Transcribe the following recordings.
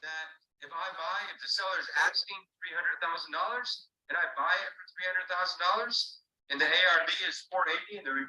that if the seller is asking $300,000 and I buy it for $300,000 and the ARV is 480 and the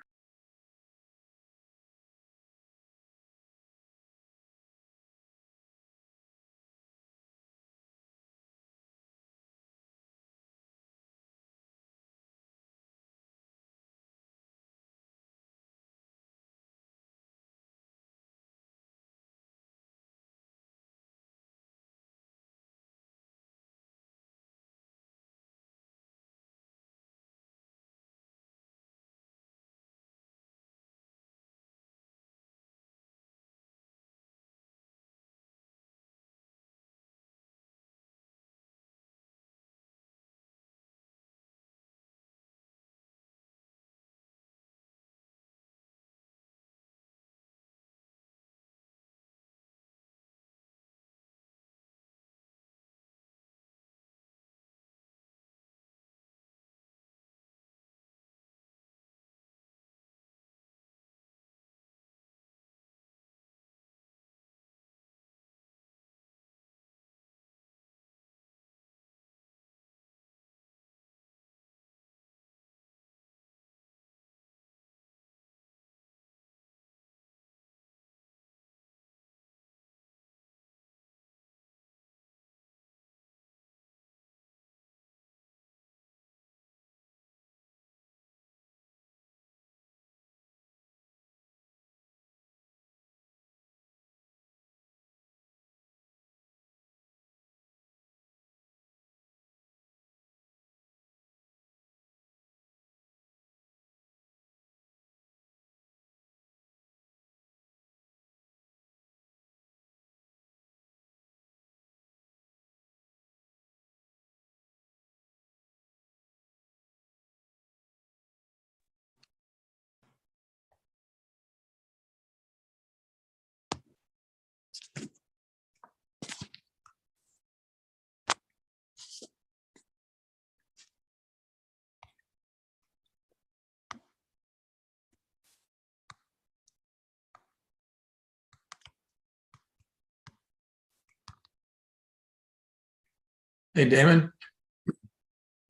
Hey, Damon.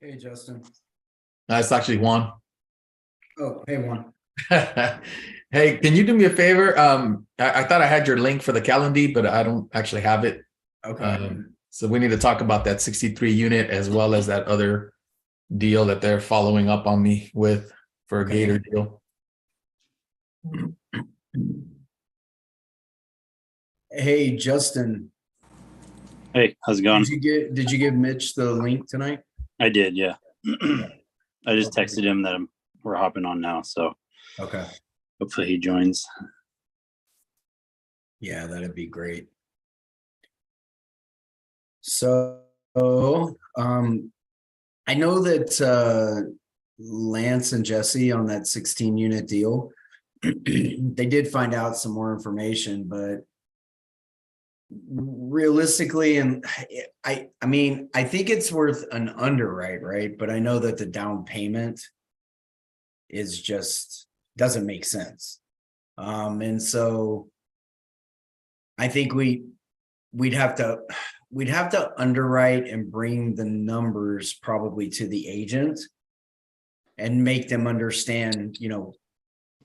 Hey, Justin. That's actually Juan. Oh, hey, Juan. Hey, can you do me a favor? I thought I had your link for the calendar, but I don't actually have it. Okay. So we need to talk about that 63 unit as well as that other deal that they're following up on me with for a Gator deal. Hey, Justin. Hey, how's it going? Did you give Mitch the link tonight? I did, yeah. I just texted him that we're hopping on now, so Okay. hopefully he joins. Yeah, that'd be great. So, I know that Lance and Jesse on that 16 unit deal, they did find out some more information, but realistically, and I mean, I think it's worth an underwrite, right? But I know that the down payment is just doesn't make sense. And so I think we'd have to underwrite and bring the numbers probably to the agent and make them understand,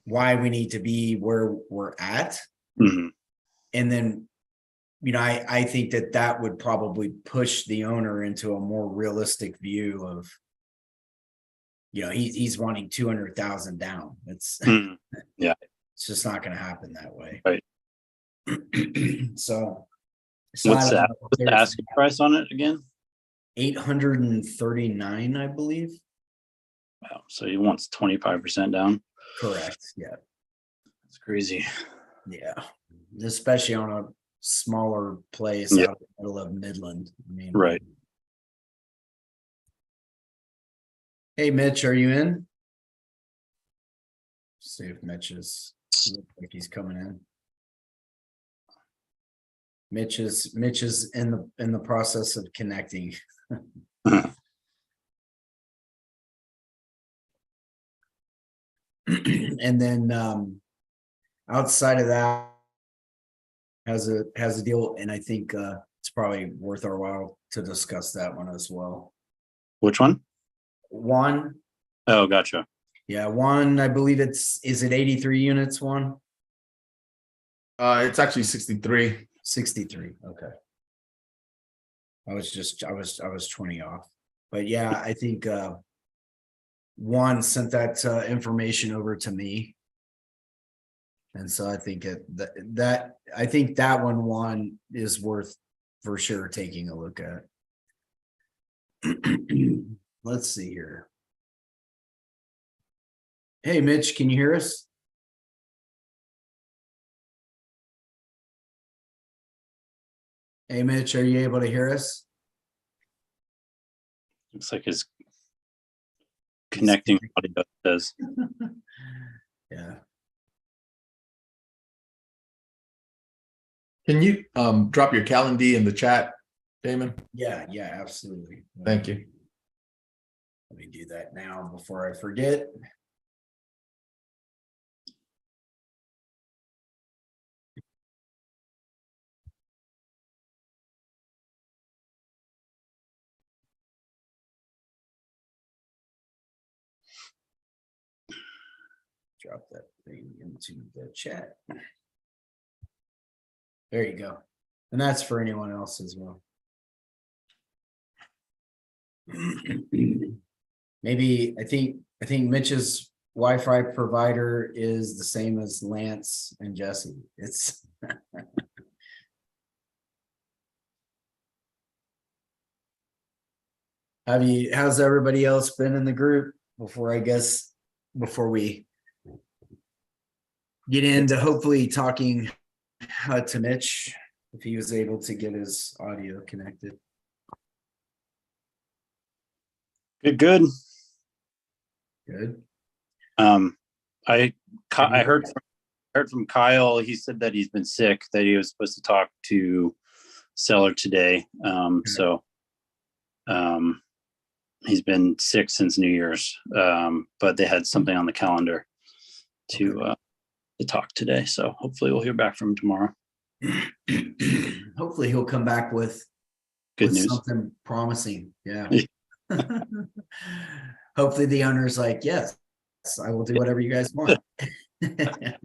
why we need to be where we're at. Mm-hmm. And then, I think that would probably push the owner into a more realistic view of, he's wanting 200,000 down. It's yeah, it's just not going to happen that way. Right. So what's the asking price on it again? 839, I believe. Wow. So he wants 25% down. Correct. Yeah. That's crazy. Yeah. Especially on a smaller place out in the middle of Midland. I mean, right. Hey, Mitch, are you in? See if Mitch looks like he's coming in. Mitch is in the process of connecting. And then outside of that has a deal, and I think it's probably worth our while to discuss that one as well. Which one? One, Oh, gotcha. yeah, one, I believe is it 83 units, one? It's actually 63. 63, okay. I was 20 off, but yeah, I think one sent that information over to me. And so I think I think that one is worth for sure taking a look at. Let's see here. Hey, Mitch, can you hear us? Hey, Mitch, are you able to hear us? Looks like his connecting audio says. Yeah. Can you drop your calendar in the chat, Damon? Yeah, absolutely. Thank you. Let me do that now before I forget. Drop that thing into the chat. There you go. And that's for anyone else as well. Maybe I think Mitch's Wi-Fi provider is the same as Lance and Jesse. It's how's everybody else been in the group before we get into hopefully talking to Mitch if he was able to get his audio connected. Good. Good. I heard from Kyle. He said that he's been sick, that he was supposed to talk to seller today. So he's been sick since New Year's, but they had something on the calendar to talk today. So hopefully we'll hear back from him tomorrow. Hopefully he'll come back with Good news. something promising. Yeah. Hopefully the owner's like, yes, I will do whatever you guys want. Actually,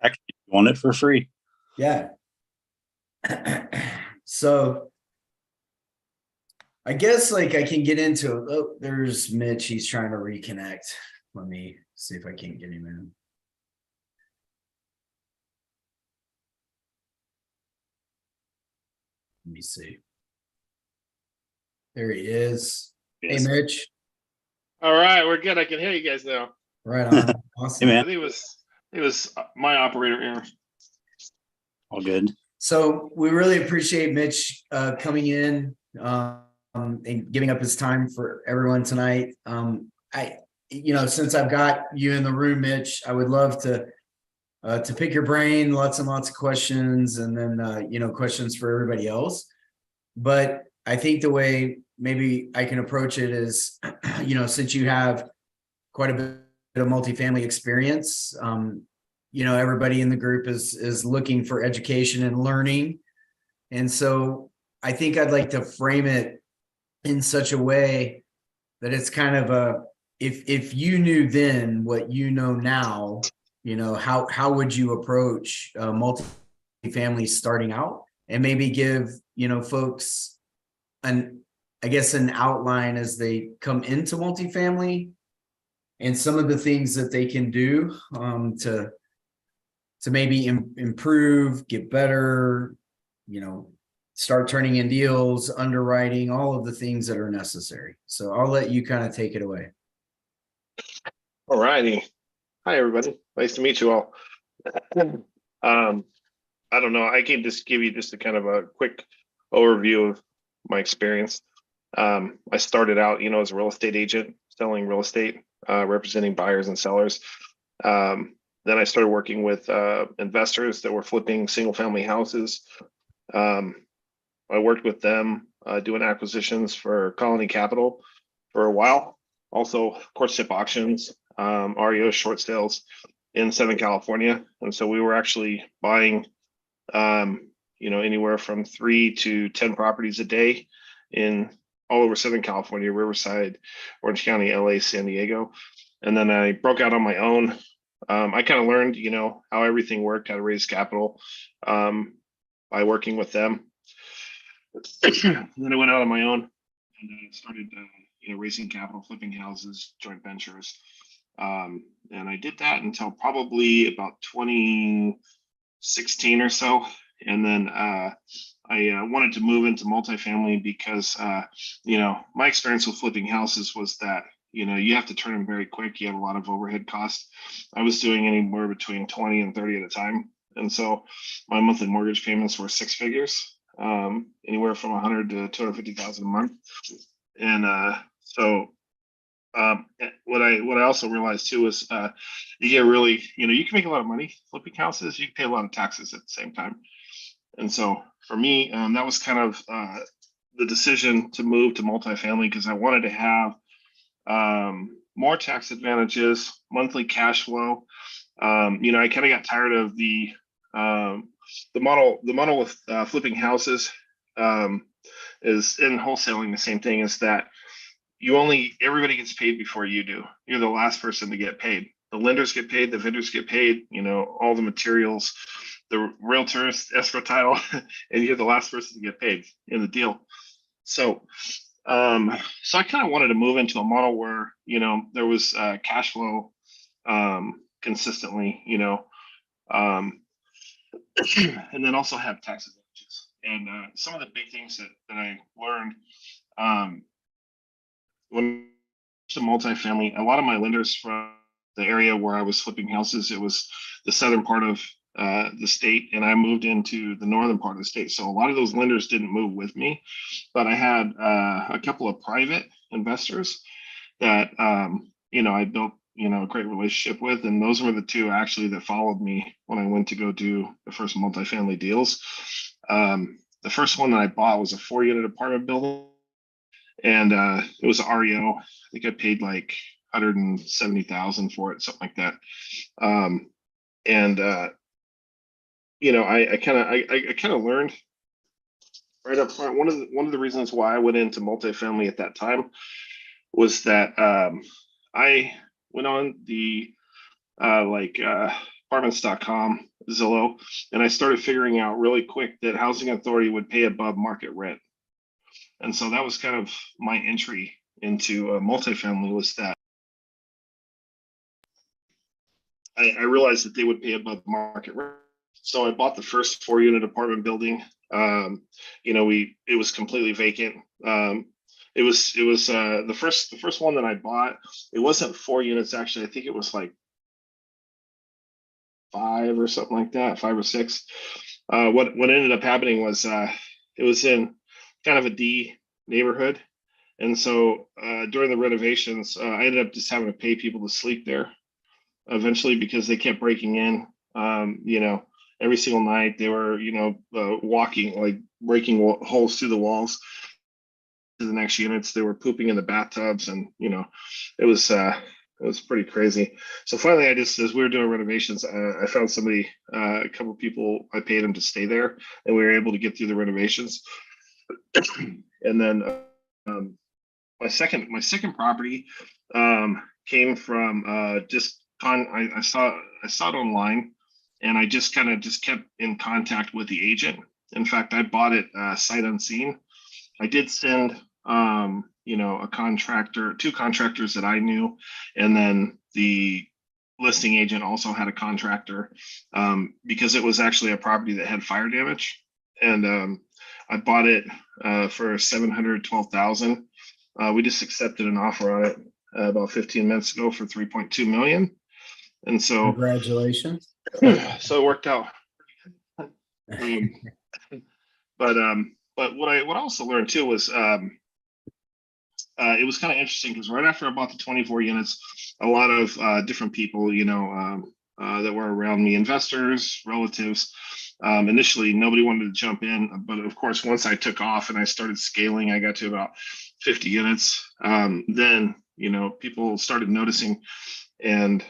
you want it for free. Yeah. So I guess like I can get into it. Oh, there's Mitch. He's trying to reconnect. Let me see if I can't get him in. Let me see. There he is. Yes. Hey, Mitch. All right, we're good. I can hear you guys now. Right on. Awesome. Hey, I man. think it was my operator error. All good. So we really appreciate Mitch coming in and giving up his time for everyone tonight. Since I've got you in the room, Mitch, I would love to pick your brain, lots and lots of questions, and then questions for everybody else. But I think the way maybe I can approach it is, since you have quite a bit of multifamily experience, everybody in the group is looking for education and learning. And so I think I'd like to frame it in such a way that it's kind of if you knew then what you know now, how would you approach multifamily starting out, and maybe give, folks an outline as they come into multifamily and some of the things that they can do to maybe improve, get better, start turning in deals, underwriting, all of the things that are necessary. So I'll let you kind of take it away. All righty. Hi, everybody. Nice to meet you all. I don't know. I can just give you just a kind of a quick overview of my experience. I started out, as a real estate agent, selling real estate, representing buyers and sellers. Then I started working with investors that were flipping single family houses. I worked with them doing acquisitions for Colony Capital for a while. Also, of course, SIP auctions, REO short sales in Southern California. And so we were actually buying anywhere from 3 to 10 properties a day in all over Southern California, Riverside, Orange County, LA, San Diego. And then I broke out on my own. I kind of learned, how everything worked, how to raise capital by working with them. Then I went out on my own and started, raising capital, flipping houses, joint ventures. And I did that until probably about 2016 or so. And then I wanted to move into multifamily because, my experience with flipping houses was that, you have to turn them very quick. You have a lot of overhead costs. I was doing anywhere between 20 and 30 at a time. And so my monthly mortgage payments were six figures, anywhere from 100 to 250,000 a month. And what I also realized too is you get really, you can make a lot of money flipping houses. You can pay a lot of taxes at the same time. And so for me, that was kind of the decision to move to multifamily because I wanted to have more tax advantages, monthly cash flow. I kind of got tired of the model with flipping houses is in wholesaling. The same thing is that everybody gets paid before you do. You're the last person to get paid. The lenders get paid, the vendors get paid, all the materials, the realtors, escrow title, and you're the last person to get paid in the deal. So I kind of wanted to move into a model where, there was cash flow consistently, and then also have tax advantages. And some of the big things that I learned when to multifamily, a lot of my lenders from the area where I was flipping houses, it was the southern part of the state, and I moved into the northern part of the state. So a lot of those lenders didn't move with me, but I had a couple of private investors that I built a great relationship with, and those were the two actually that followed me when I went to go do the first multifamily deals. The first one that I bought was a 4-unit apartment building, and it was an REO. I think I paid like $170,000 for it, something like that. I kind of learned right up front. One of the reasons why I went into multifamily at that time was that I went on the apartments.com, Zillow, and I started figuring out really quick that housing authority would pay above market rent. And so that was kind of my entry into multifamily, was that I realized that they would pay above market rent. So I bought the first 4-unit apartment building. It was completely vacant. It was the first one that I bought. It wasn't 4 units actually. I think it was like 5 or something like that, 5 or 6. What ended up happening was it was in kind of a D neighborhood, and so during the renovations, I ended up just having to pay people to sleep there eventually because they kept breaking in. Every single night they were, walking, like breaking holes through the walls to the next units. They were pooping in the bathtubs, and it was pretty crazy. So finally, as we were doing renovations, I found somebody, a couple of people. I paid them to stay there, and we were able to get through the renovations. And then my second property came from I saw it online, and I just kept in contact with the agent. In fact, I bought it sight unseen. I did send a contractor, 2 contractors that I knew, and then the listing agent also had a contractor because it was actually a property that had fire damage. And I bought it for $712,000. We just accepted an offer on it about 15 minutes ago for $3.2 million. And so Congratulations. so it worked out. But what I also learned too was it was kind of interesting because right after I bought the 24 units, a lot of different people, that were around me, investors, relatives. Initially, nobody wanted to jump in, but of course, once I took off and I started scaling, I got to about 50 units. Then, people started noticing, and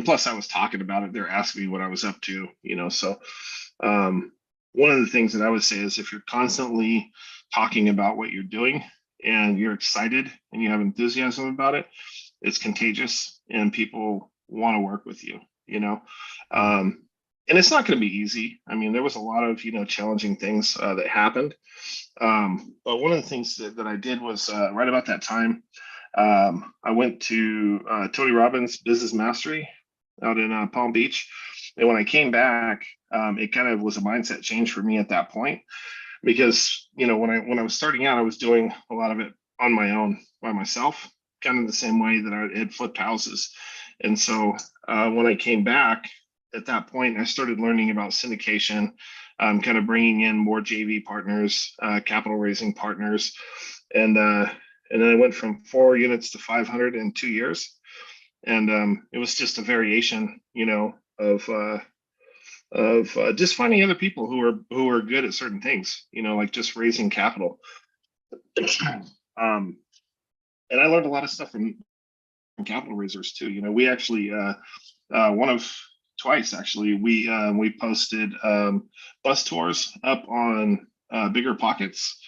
plus I was talking about it. They're asking me what I was up to, so one of the things that I would say is if you're constantly talking about what you're doing and you're excited and you have enthusiasm about it, it's contagious and people want to work with you, you know. And it's not going to be easy. I mean, there was a lot of, challenging things that happened. But one of the things that I did was right about that time, I went to Tony Robbins Business Mastery out in Palm Beach. And when I came back, it kind of was a mindset change for me at that point, because, when I was starting out, I was doing a lot of it on my own by myself, kind of the same way that I had flipped houses. And so when I came back at that point, I started learning about syndication, kind of bringing in more JV partners, capital raising partners. And then I went from 4 units to 500 in 2 years. And it was just a variation, of just finding other people who are good at certain things, like just raising capital. And I learned a lot of stuff from capital raisers too. We actually twice actually we posted bus tours up on Bigger Pockets,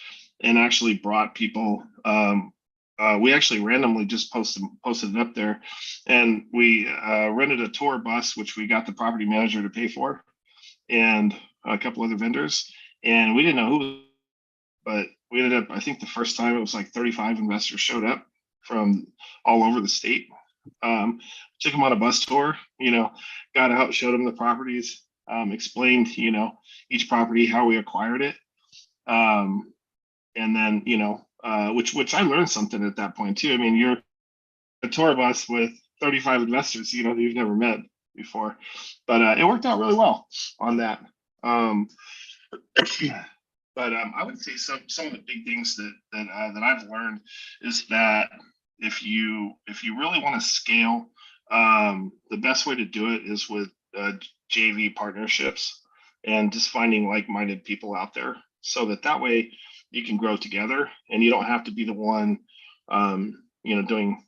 and actually brought people. We actually randomly just posted it up there, and we rented a tour bus, which we got the property manager to pay for, and a couple other vendors, and we didn't know who, but we ended up, I think the first time it was like 35 investors showed up from all over the state. Took them on a bus tour, got out, showed them the properties, explained, each property, how we acquired it. And then, which I learned something at that point too. I mean, you're a tour bus with 35 investors, that you've never met before, but it worked out really well on that. But I would say some of the big things that I've learned is that if you really want to scale, the best way to do it is with JV partnerships, and just finding like-minded people out there, so that way you can grow together and you don't have to be the one, doing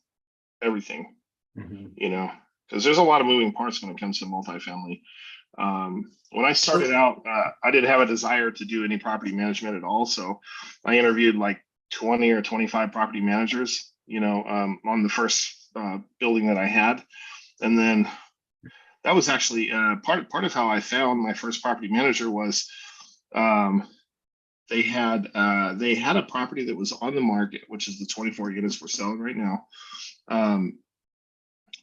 everything, because there's a lot of moving parts when it comes to multifamily. When I started out, I didn't have a desire to do any property management at all. So I interviewed like 20 or 25 property managers, on the first building that I had. And then that was actually part of how I found my first property manager was they had a property that was on the market, which is the 24 units we're selling right now.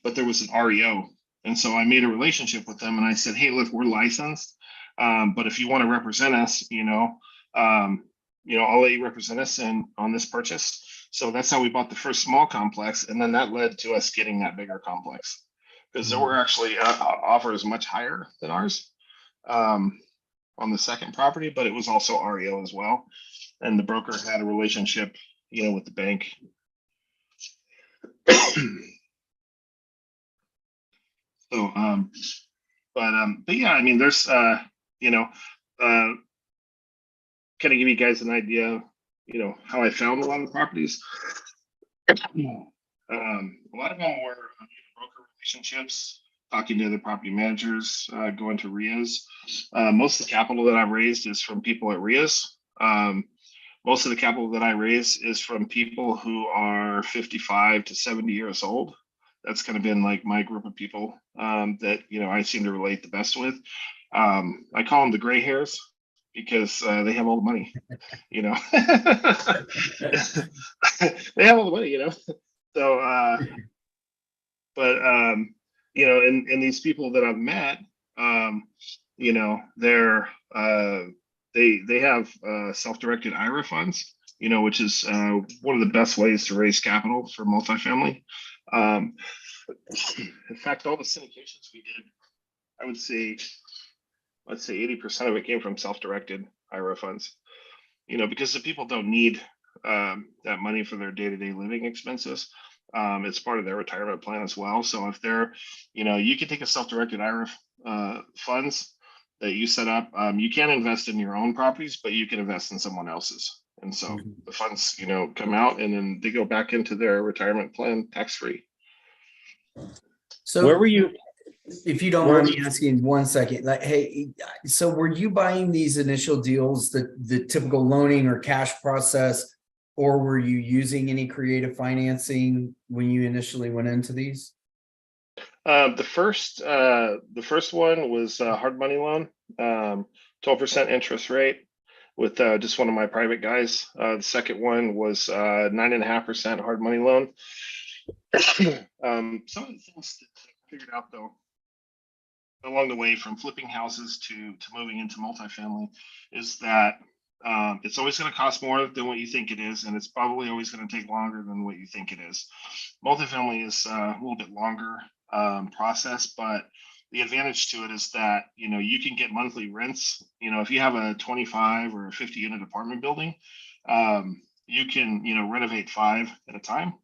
But there was an REO. And so I made a relationship with them, and I said, hey, look, we're licensed. But if you want to represent us, I'll let you represent us on this purchase. So that's how we bought the first small complex. And then that led to us getting that bigger complex, because there were actually offers much higher than ours on the second property, but it was also REO as well. And the broker had a relationship, with the bank. So, but yeah, I mean, there's, kind of give you guys an idea, how I found a lot of the properties. A lot of them were broker relationships, talking to other property managers, going to RIAs. Most of the capital that I've raised is from people at RIAs. Most of the capital that I raise is from people who are 55 to 70 years old. That's kind of been like my group of people that, I seem to relate the best with. I call them the gray hairs, because they have all the money, they have all the money, So, but, and these people that I've met, they're, they have self-directed IRA funds, which is one of the best ways to raise capital for multifamily. In fact, all the syndications we did, I would say, let's say 80% of it came from self-directed IRA funds, because the people don't need that money for their day-to-day living expenses. It's part of their retirement plan as well. So if they're, you can take a self-directed IRA funds that you set up. You can't invest in your own properties, but you can invest in someone else's. And so the funds, come out and then they go back into their retirement plan tax-free. So Where were you? If you don't mind me asking 1 second, like, hey, so were you buying these initial deals, the typical loaning or cash process, or were you using any creative financing when you initially went into these? The first one was hard money loan, 12% interest rate with just one of my private guys. The second one was 9.5% hard money loan. Some of the things that I figured out though along the way from flipping houses to moving into multifamily is that it's always going to cost more than what you think it is, and it's probably always going to take longer than what you think it is. Multifamily is a little bit longer process, but the advantage to it is that you can get monthly rents. If you have a 25 or a 50 unit apartment building, you can renovate 5 at a time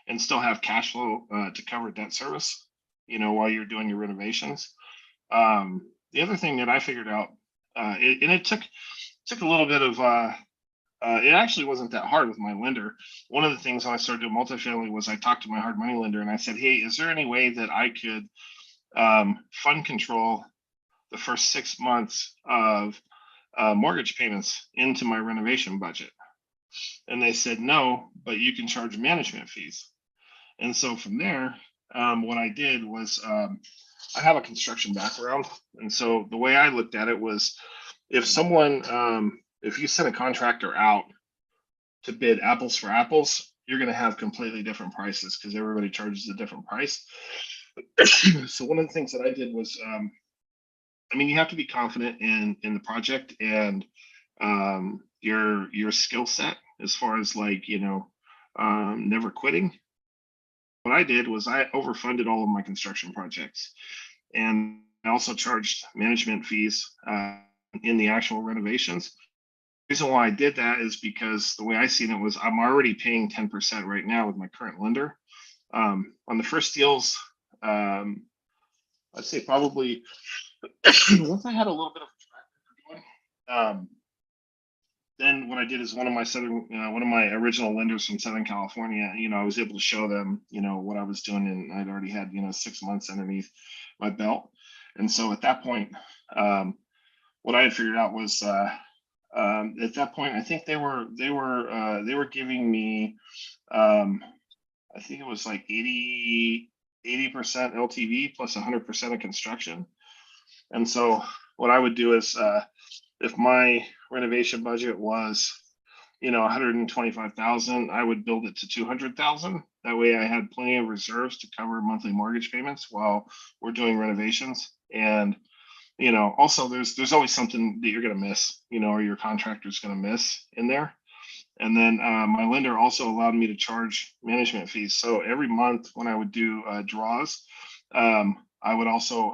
and still have cash flow to cover debt service while you're doing your renovations. The other thing that I figured out, and it took a little bit of it actually wasn't that hard with my lender. One of the things when I started doing multifamily was I talked to my hard money lender and I said, hey, is there any way that I could fund control the first 6 months of mortgage payments into my renovation budget? And they said, no, but you can charge management fees. And so from there, what I did was I have a construction background. And so the way I looked at it was if you send a contractor out to bid apples for apples, you're going to have completely different prices because everybody charges a different price. So one of the things that I did was, you have to be confident in the project and your skill set as far as never quitting. What I did was I overfunded all of my construction projects, and I also charged management fees in the actual renovations. The reason why I did that is because the way I seen it was I'm already paying 10% right now with my current lender. On the first deals, I'd say probably once I had a little bit of a track record going, then what I did is one of my original lenders from Southern California, I was able to show them, what I was doing, and I'd already had, 6 months underneath my belt. And so at that point, what I had figured out was, at that point, I think they were giving me, I think it was like 80% LTV plus 100% of construction. And so what I would do is, if my renovation budget was, 125,000, I would build it to 200,000. That way I had plenty of reserves to cover monthly mortgage payments while we're doing renovations. And, also there's always something that you're going to miss, or your contractor's going to miss in there. And then my lender also allowed me to charge management fees. So every month when I would do draws, I would also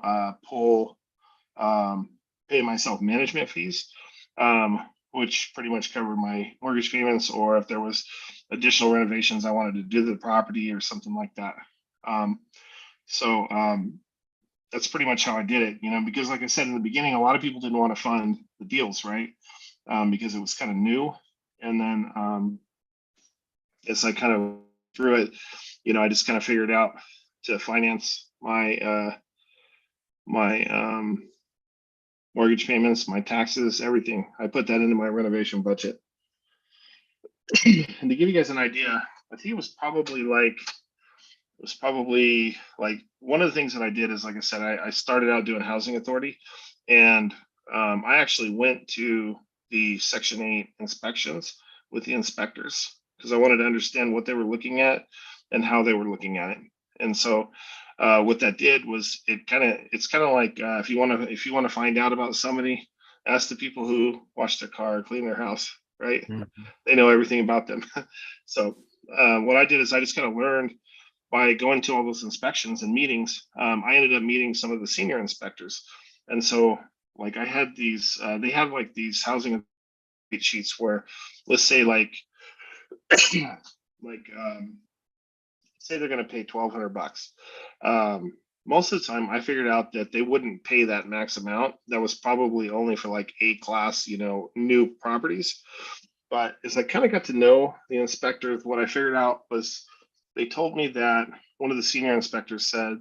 pay myself management fees, which pretty much covered my mortgage payments, or if there was additional renovations I wanted to do to the property or something like that. So that's pretty much how I did it, because like I said in the beginning, a lot of people didn't want to fund the deals, right? Because it was kind of new. And then as I kind of through it, I just kind of figured out to finance my mortgage payments, my taxes, everything. I put that into my renovation budget. And to give you guys an idea, I think it was probably like one of the things that I did is, like I said, I started out doing housing authority, and I actually went to the Section 8 inspections with the inspectors because I wanted to understand what they were looking at and how they were looking at it. And so what that did was it's kind of like if you want to find out about somebody, ask the people who wash their car, clean their house, right? Mm-hmm. They know everything about them. So what I did is I just kind of learned by going to all those inspections and meetings. I ended up meeting some of the senior inspectors, and so like I had these they have like these housing sheets where, let's say say they're going to pay $1,200. Most of the time I figured out that they wouldn't pay that max amount. That was probably only for like A-class, new properties. But as I kind of got to know the inspectors, what I figured out was they told me that one of the senior inspectors said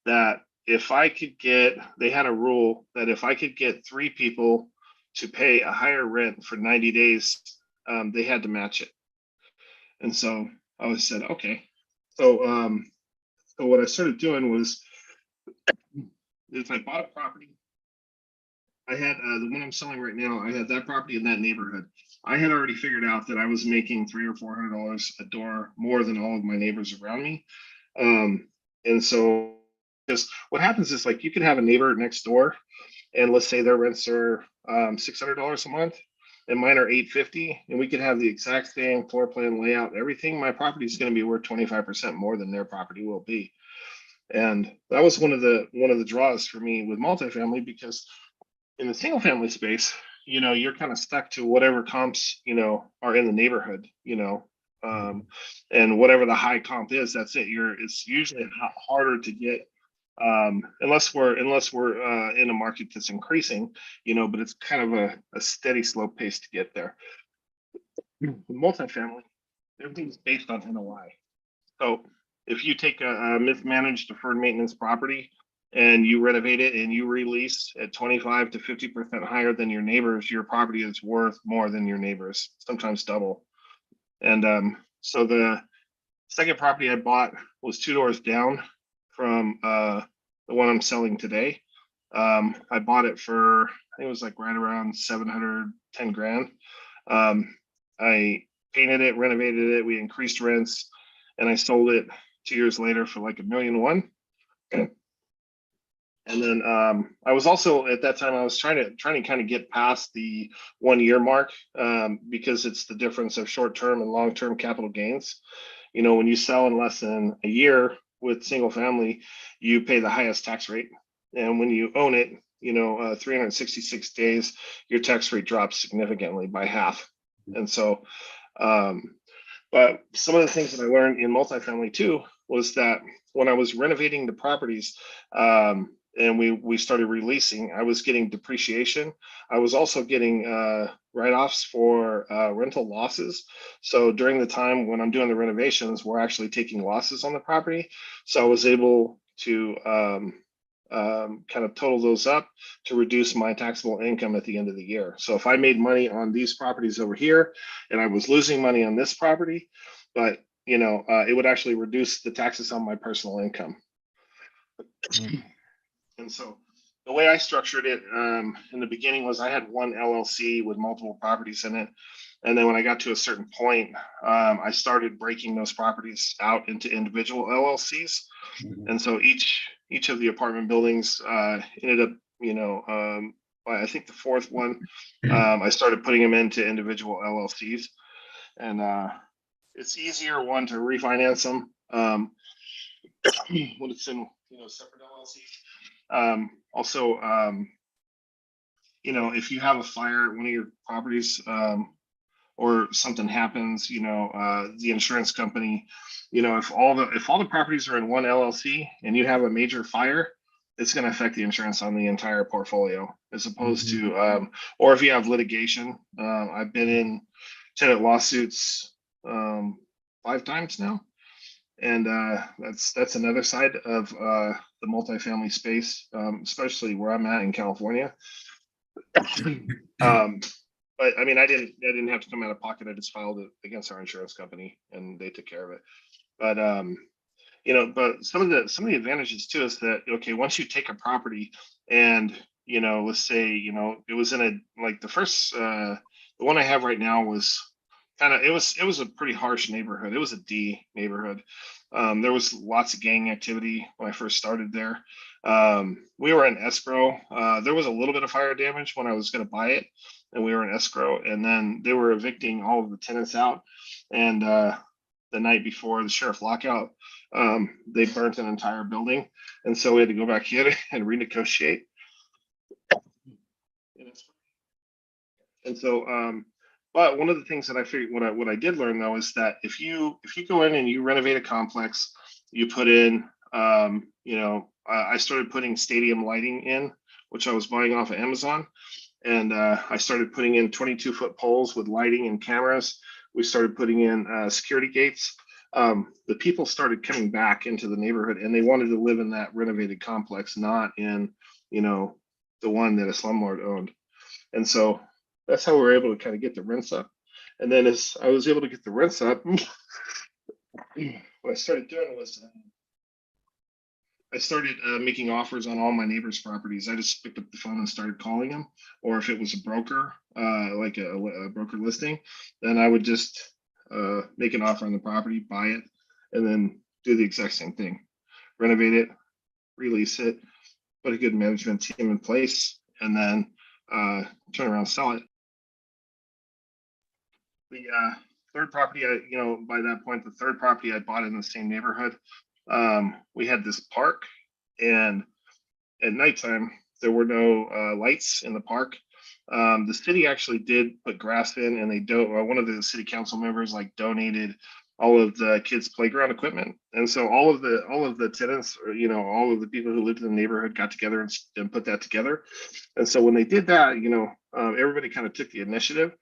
that if I could get, they had a rule that if I could get 3 people to pay a higher rent for 90 days, they had to match it. And so I was said, okay. So what I started doing was, if I bought a property, I had the one I'm selling right now. I had that property in that neighborhood. I had already figured out that I was making $300 or $400 a door more than all of my neighbors around me. And so, just what happens is, like, you can have a neighbor next door, and let's say their rents are $600 a month, and mine are $850, and we could have the exact same floor plan, layout, everything. My property is going to be worth 25% more than their property will be. And that was one of the draws for me with multifamily, because in the single family space, you're kind of stuck to whatever comps, are in the neighborhood, and whatever the high comp is, that's it. It's usually harder to get, unless we're in a market that's increasing, but it's kind of a steady slow pace to get there. With multifamily, everything's based on NOI. So if you take a mismanaged deferred maintenance property and you renovate it and you release at 25 to 50% higher than your neighbors, your property is worth more than your neighbors, sometimes double. And so the second property I bought was 2 doors down from the one I'm selling today. I bought it for, I think it was like right around 710 grand. I painted it, renovated it, we increased rents, and I sold it 2 years later for like $1.1 million. And then I was also, at that time, I was trying to kind of get past the 1 year mark, because it's the difference of short-term and long-term capital gains. When you sell in less than a year with single family, you pay the highest tax rate. And when you own it, 366 days, your tax rate drops significantly by half. And so, but some of the things that I learned in multifamily too was that when I was renovating the properties, and we started releasing, I was getting depreciation. I was also getting write-offs for rental losses. So during the time when I'm doing the renovations, we're actually taking losses on the property. So I was able to kind of total those up to reduce my taxable income at the end of the year. So if I made money on these properties over here and I was losing money on this property, but it would actually reduce the taxes on my personal income. And so the way I structured it in the beginning was I had one LLC with multiple properties in it. And then when I got to a certain point, I started breaking those properties out into individual LLCs. And so each of the apartment buildings ended up, I think the fourth one, I started putting them into individual LLCs. And it's easier, one, to refinance them when it's in separate LLCs. Also, if you have a fire at one of your properties, or something happens, the insurance company, if all the properties are in one LLC and you have a major fire, it's going to affect the insurance on the entire portfolio, as opposed to, or if you have litigation. I've been in tenant lawsuits 5 times now. And that's another side of the multifamily space, especially where I'm at in California. But I mean, I didn't have to come out of pocket. I just filed it against our insurance company, and they took care of it. But but some of the advantages too is that, okay, once you take a property and let's say it was in a, like, the first the one I have right now was kind of, it was a pretty harsh neighborhood. It was a D neighborhood. There was lots of gang activity when I first started there. We were in escrow. There was a little bit of fire damage when I was going to buy it, and we were in escrow. And then they were evicting all of the tenants out. And the night before the sheriff lockout, they burnt an entire building, and so we had to go back in and renegotiate. And so, but one of the things that I figured, what I did learn though, is that if you go in and you renovate a complex, you put in, I started putting stadium lighting in, which I was buying off of Amazon, and I started putting in 22-foot poles with lighting and cameras. We started putting in security gates. the people started coming back into the neighborhood and they wanted to live in that renovated complex, not in, you know, the one that a slumlord owned. And so that's how we were able to kind of get the rents up. And then as I was able to get the rents up, what I started doing was I started making offers on all my neighbors' properties. I just picked up the phone and started calling them. Or if it was a broker, like a broker listing, then I would just make an offer on the property, buy it, and then do the exact same thing. Renovate it, release it, put a good management team in place, and then turn around and sell it. The third property, by that point, the third property I bought in the same neighborhood, we had this park, and at nighttime there were no lights in the park. The city actually did put grass in, and they one of the city council members like donated all of the kids' playground equipment, and so all of the tenants, or all of the people who lived in the neighborhood got together and put that together. And so when they did that, everybody kind of took the initiative.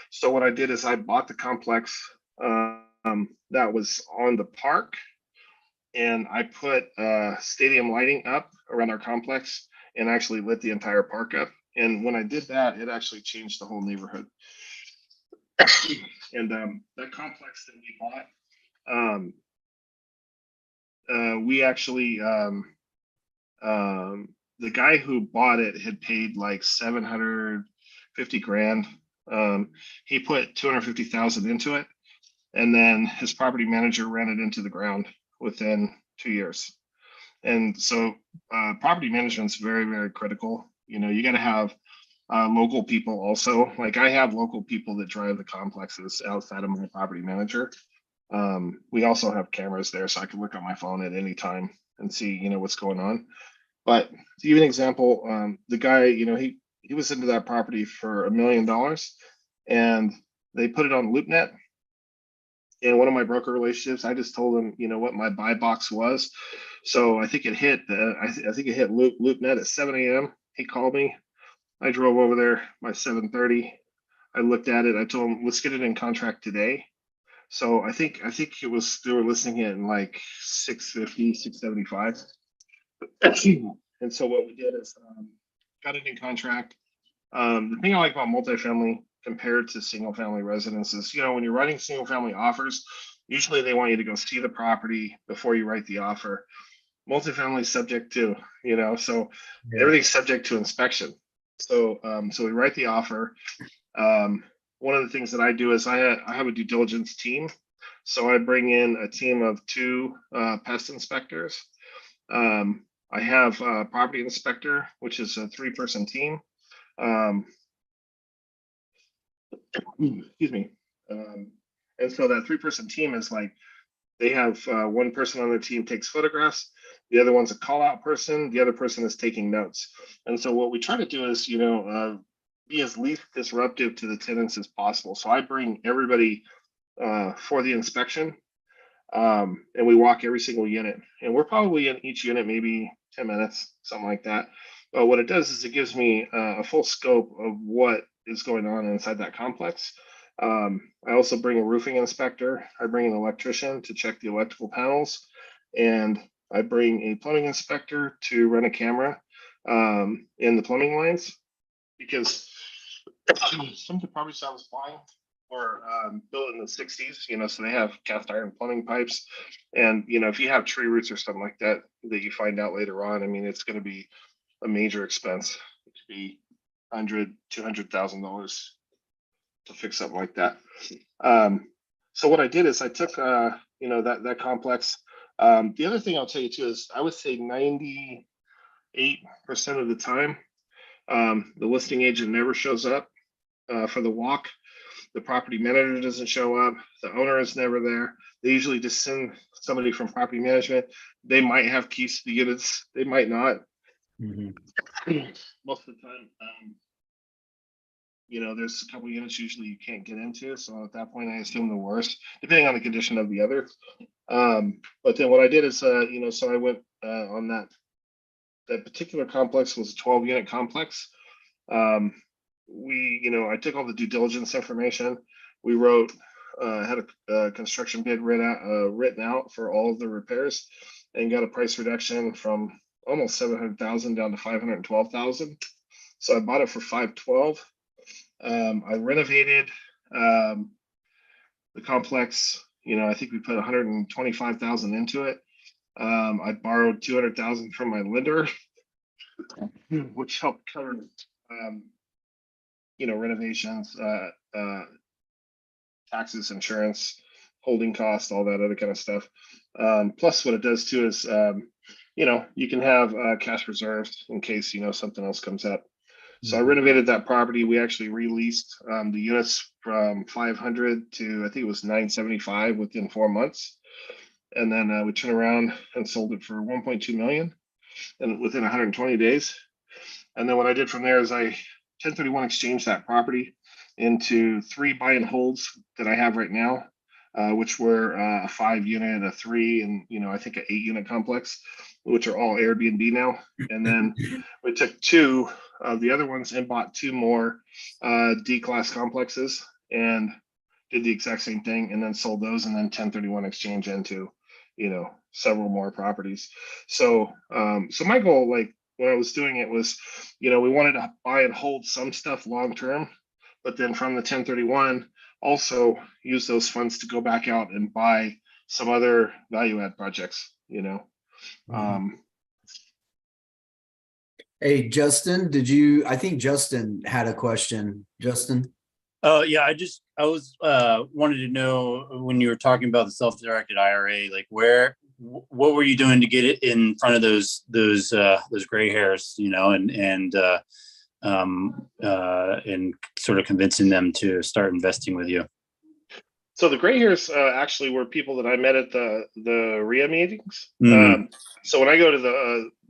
So what I did is I bought the complex that was on the park, and I put stadium lighting up around our complex and actually lit the entire park up. And when I did that, it actually changed the whole neighborhood. And that complex that we bought, we actually, the guy who bought it had paid like 750 grand. He put 250,000 into it, and then his property manager ran it into the ground within 2 years. And so property management's very, very critical. You got to have local people also. Like I have local people that drive the complexes outside of my property manager. We also have cameras there, so I can look on my phone at any time and see, what's going on. But to give you an example, the guy, he was into that property for $1 million, and they put it on LoopNet. In one of my broker relationships, I just told him, what my buy box was. So I think it hit, I think it hit LoopNet at 7 a.m. He called me. I drove over there by 7:30. I looked at it. I told him, let's get it in contract today. So I think it was, they were listing it in like 650, 675. And so what we did is got it in contract. The thing I like about multifamily compared to single family residences, when you're writing single family offers, usually they want you to go see the property before you write the offer. Multifamily is subject to, so everything's subject to inspection. So we write the offer. One of the things that I do is I have a due diligence team. So I bring in a team of 2 pest inspectors. I have a property inspector, which is a 3-person team. Excuse me. And so that 3-person team is like, they have one person on their team takes photographs, the other one's a call out person, the other person is taking notes. And so what we try to do is, be as least disruptive to the tenants as possible. So I bring everybody for the inspection, and we walk every single unit, and we're probably in each unit maybe 10 minutes, something like that. But what it does is it gives me a full scope of what is going on inside that complex. I also bring a roofing inspector. I bring an electrician to check the electrical panels, and I bring a plumbing inspector to run a camera in the plumbing lines, because some of the properties I was buying were built in the 60s, so they have cast iron plumbing pipes. And, if you have tree roots or something like that, that you find out later on, I mean, it's going to be a major expense. It could be $100,000, $200,000 to fix something like that. So what I did is I took, that complex. The other thing I'll tell you too is I would say 98% of the time, the listing agent never shows up for the walk. The property manager doesn't show up. The owner is never there. They usually just send somebody from property management. They might have keys to the units. They might not. Most of the time, there's a couple units usually you can't get into. So at that point, I assume the worst, depending on the condition of the other. But then what I did is, so I went on that particular complex was a 12-unit complex. I took all the due diligence information. We wrote had a construction bid written out for all of the repairs, and got a price reduction from almost 700,000 down to 512,000. So I bought it for 512. I renovated the complex. I think we put 125,000 into it. I borrowed 200,000 from my lender, which helped cover, renovations, taxes, insurance, holding costs, all that other kind of stuff. Plus, what it does too is, you can have cash reserves in case something else comes up. So I renovated that property. We actually released the units from 500 to, I think it was 975 within 4 months. And then we turned around and sold it for 1.2 million and within 120 days. And then what I did from there is I 1031 exchanged that property into 3 buy and holds that I have right now, which were a 5-unit, a 3, and I think an 8-unit complex, which are all Airbnb now. And then we took 2 of the other ones and bought 2 more D-class complexes and did the exact same thing, and then sold those, and then 1031 exchange into several more properties. So my goal, like when I was doing it, was we wanted to buy and hold some stuff long term, but then from the 1031 also use those funds to go back out and buy some other value add projects. Hey, Justin, I think Justin had a question. Justin? Oh, yeah, I was wanted to know, when you were talking about the self-directed IRA, like what were you doing to get it in front of those gray hairs, and sort of convincing them to start investing with you? So the gray hairs actually were people that I met at the RIA meetings. So when I go to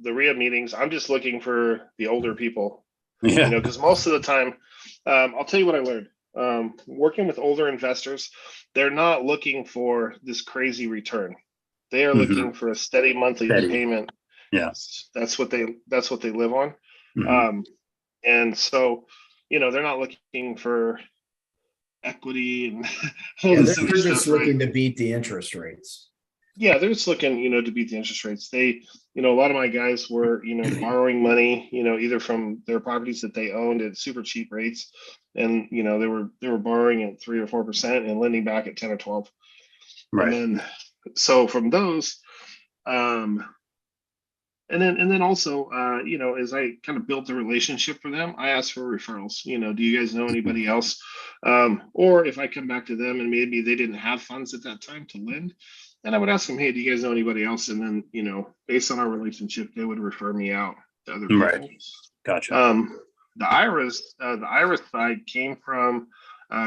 the RIA meetings, I'm just looking for the older people, because most of the time, I'll tell you what I learned. Working with older investors, they're not looking for this crazy return. They are looking for a steady monthly payment. Yes, that's what they live on. And so, they're not looking for equity and all this they're other just stuff, looking right? to beat the interest rates. Yeah, they're just looking, to beat the interest rates. They, a lot of my guys were, borrowing money, either from their properties that they owned at super cheap rates, and they were borrowing at 3 or 4% and lending back at 10 or 12. right. And then, so from those, and then also, as I kind of built the relationship for them, I asked for referrals. Do you guys know anybody else? Or if I come back to them and maybe they didn't have funds at that time to lend, then I would ask them, hey, do you guys know anybody else? And then, based on our relationship, they would refer me out to other people. Right. Gotcha. The IRIS side came from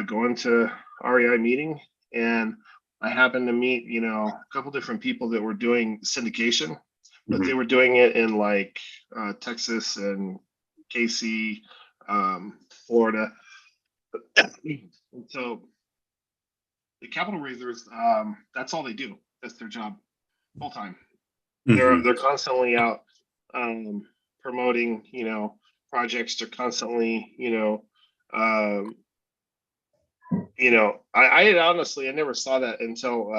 going to REI meeting, and I happened to meet, a couple different people that were doing syndication, but they were doing it in like Texas and KC, Florida. And so the capital raisers, that's all they do. That's their job, full time. They're constantly out promoting, projects. They're constantly, I honestly, I never saw that until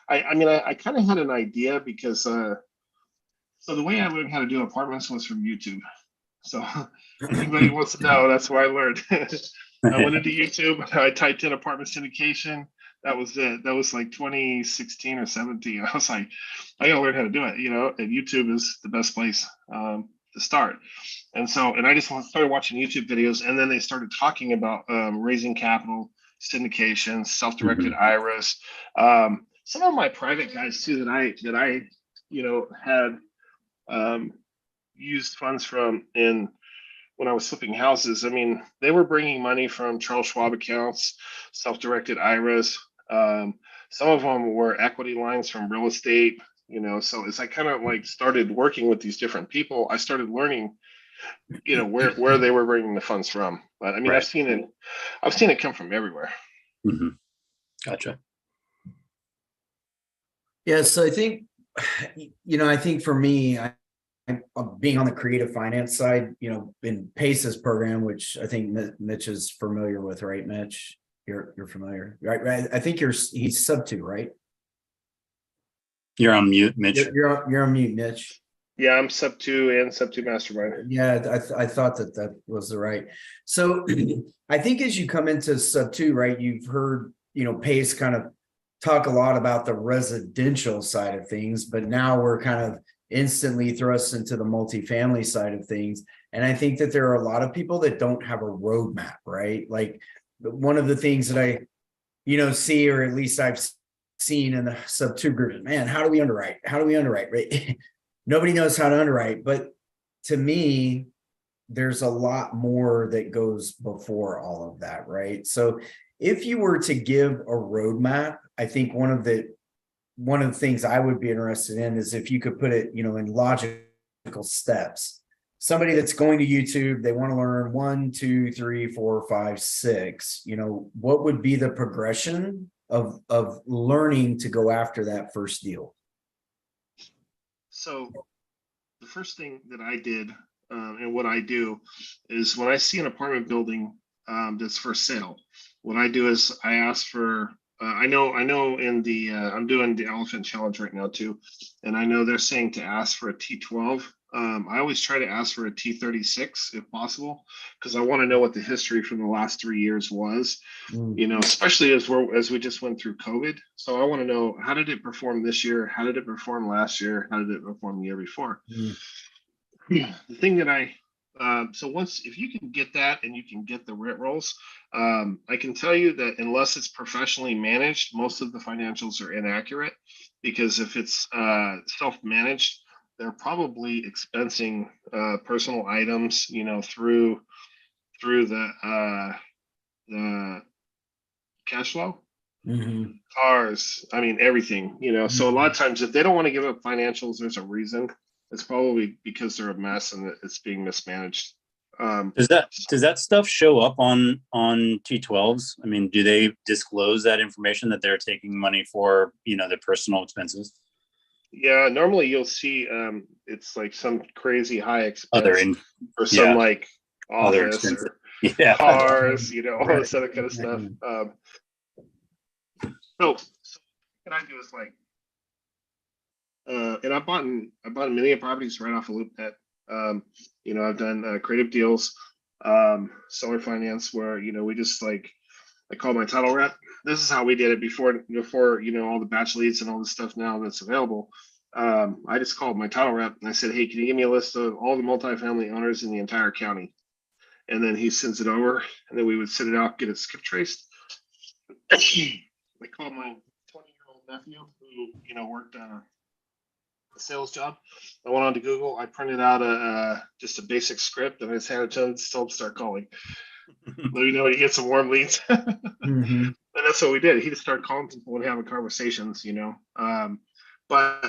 I kind of had an idea, because so the way I learned how to do apartments was from YouTube. So anybody wants to know, that's where I learned. I went into YouTube, I typed in apartment syndication. That was it. That was like 2016 or 17. I was like, I gotta learn how to do it, and YouTube is the best place to start. And I just started watching YouTube videos, and then they started talking about raising capital, syndication, self-directed IRAs. Some of my private guys too that I had used funds from when I was flipping houses. I mean, they were bringing money from Charles Schwab accounts, self-directed IRAs. Some of them were equity lines from real estate, so as I kind of like started working with these different people, I started learning, where they were bringing the funds from. But I mean, Right. I've seen it come from everywhere. Gotcha. Yeah, so I think, I think for me, I'm being on the creative finance side, in PACE's program, which I think Mitch is familiar with, right, Mitch? You're familiar, right? I think he's sub 2, right? You're on mute, Mitch. You're on mute, Mitch. Yeah, I'm sub 2 and sub 2 mastermind. Yeah, I thought that was the right. So I think as you come into sub 2, right, you've heard, Pace kind of talk a lot about the residential side of things, but now we're kind of instantly thrust into the multifamily side of things. And I think that there are a lot of people that don't have a roadmap, right? Like one of the things that I, see, or at least I've seen in the sub 2 group, man, how do we underwrite? How do we underwrite, right? Nobody knows how to underwrite, but to me, there's a lot more that goes before all of that, right? So if you were to give a roadmap, I think one of the things I would be interested in is if you could put it, in logical steps. Somebody that's going to YouTube, they want to learn 1, 2, 3, 4, 5, 6, what would be the progression of learning to go after that first deal? So the first thing that I did and what I do is when I see an apartment building that's for sale, what I do is I ask for, I know in the, I'm doing the Elephant Challenge right now too. And I know they're saying to ask for a T12. I always try to ask for a T36 if possible, because I want to know what the history from the last 3 years was, especially as we just went through COVID. So I want to know, how did it perform this year? How did it perform last year? How did it perform the year before? The thing that so if you can get that and you can get the rent rolls, I can tell you that unless it's professionally managed, most of the financials are inaccurate, because if it's self-managed, they're probably expensing personal items, through the cash flow, cars, I mean, everything, So a lot of times if they don't want to give up financials, there's a reason. It's probably because they're a mess and it's being mismanaged. Does that stuff show up on T12s? I mean, do they disclose that information that they're taking money for, their personal expenses? Yeah, normally you'll see it's like some crazy high expense or some like office or cars, all this other kind of stuff. So what I do is like, and I bought a million properties right off of LoopNet. I've done creative deals, seller finance, where we just like, I call my title rep. This is how we did it before all the batch leads and all this stuff now that's available. I just called my title rep and I said, hey, can you give me a list of all the multifamily owners in the entire county? And then he sends it over, and then we would send it out, get it skip traced. I called my 20-year-old nephew who worked on a sales job. I went on to Google. I printed out just a basic script, and I just handed it to him, told him to start calling. Let me know you get some warm leads. And that's what we did. He just started calling people and having conversations, But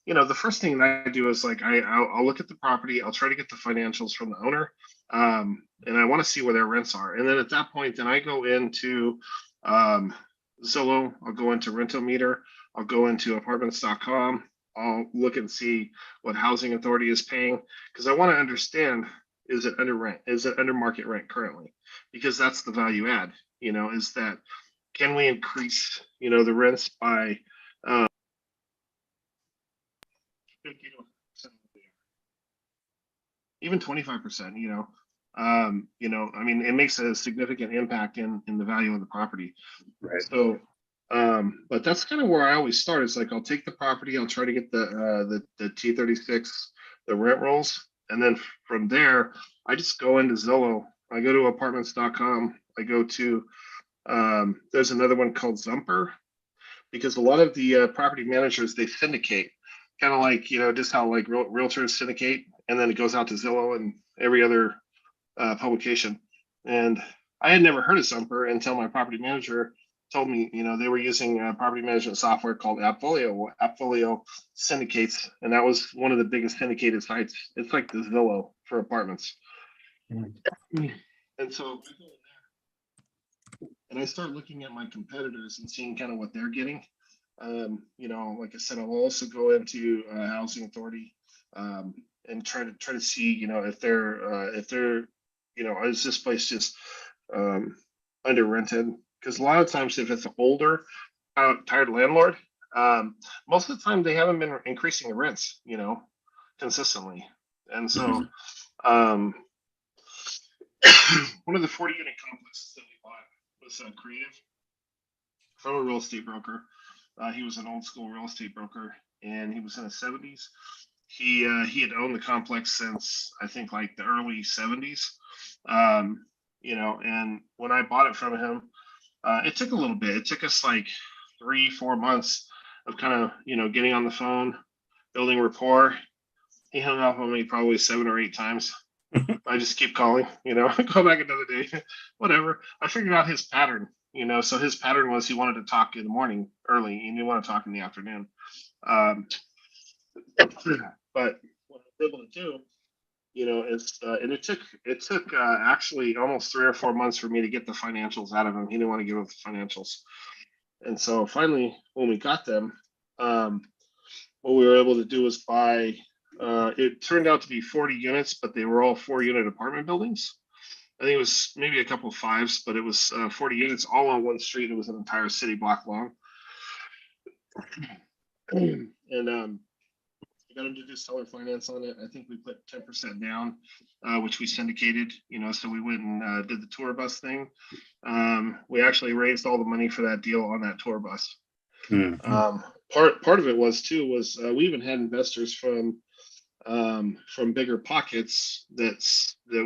the first thing that I do is like I'll look at the property. I'll try to get the financials from the owner, and I want to see where their rents are. And then at that point, then I go into Zillow. I'll go into Rental Meter. I'll go into Apartments.com. I'll look and see what housing authority is paying, because I want to understand, is it under rent? Is it under market rent currently? Because that's the value add, is that, can we increase, the rents by 50%, even 25%, I mean, it makes a significant impact in the value of the property. Right. So, but that's kind of where I always start. It's like, I'll take the property, I'll try to get the T36, the rent rolls. And then from there, I just go into Zillow. I go to Apartments.com. I go to, there's another one called Zumper, because a lot of the property managers, they syndicate, kind of like, just how like realtors syndicate, and then it goes out to Zillow and every other publication. And I had never heard of Zumper until my property manager told me, they were using property management software called AppFolio. AppFolio syndicates, and that was one of the biggest syndicated sites. It's like the Zillow for apartments. And so, and I start looking at my competitors and seeing kind of what they're getting. Like I said, I'll also go into housing authority and try to see, if they're, is this place just under rented? because a lot of times if it's an older, tired landlord, most of the time they haven't been increasing the rents, consistently. And so, one of the 40 unit complexes that we bought was creative from a real estate broker. He was an old school real estate broker, and he was in his 70s. He had owned the complex since I think like the early 70s. And when I bought it from him, it took a little bit. It took us like 3-4 months of kind of getting on the phone, building rapport. He hung up on me probably 7 or 8 times. I just keep calling, call back another day, whatever. I figured out his pattern, so his pattern was he wanted to talk in the morning early and he didn't want to talk in the afternoon. But what I was able to do, and it took actually almost 3 or 4 months for me to get the financials out of him. He didn't want to give up the financials. And so finally, when we got them, what we were able to do was buy, it turned out to be 40 units, but they were all 4-unit apartment buildings. I think it was maybe a couple of 5s, but it was 40 units all on one street. It was an entire city block long. And I got him to do seller finance on it. I think we put 10% down, which we syndicated, so we went and did the tour bus thing. We actually raised all the money for that deal on that tour bus. Part of it was we even had investors from bigger pockets that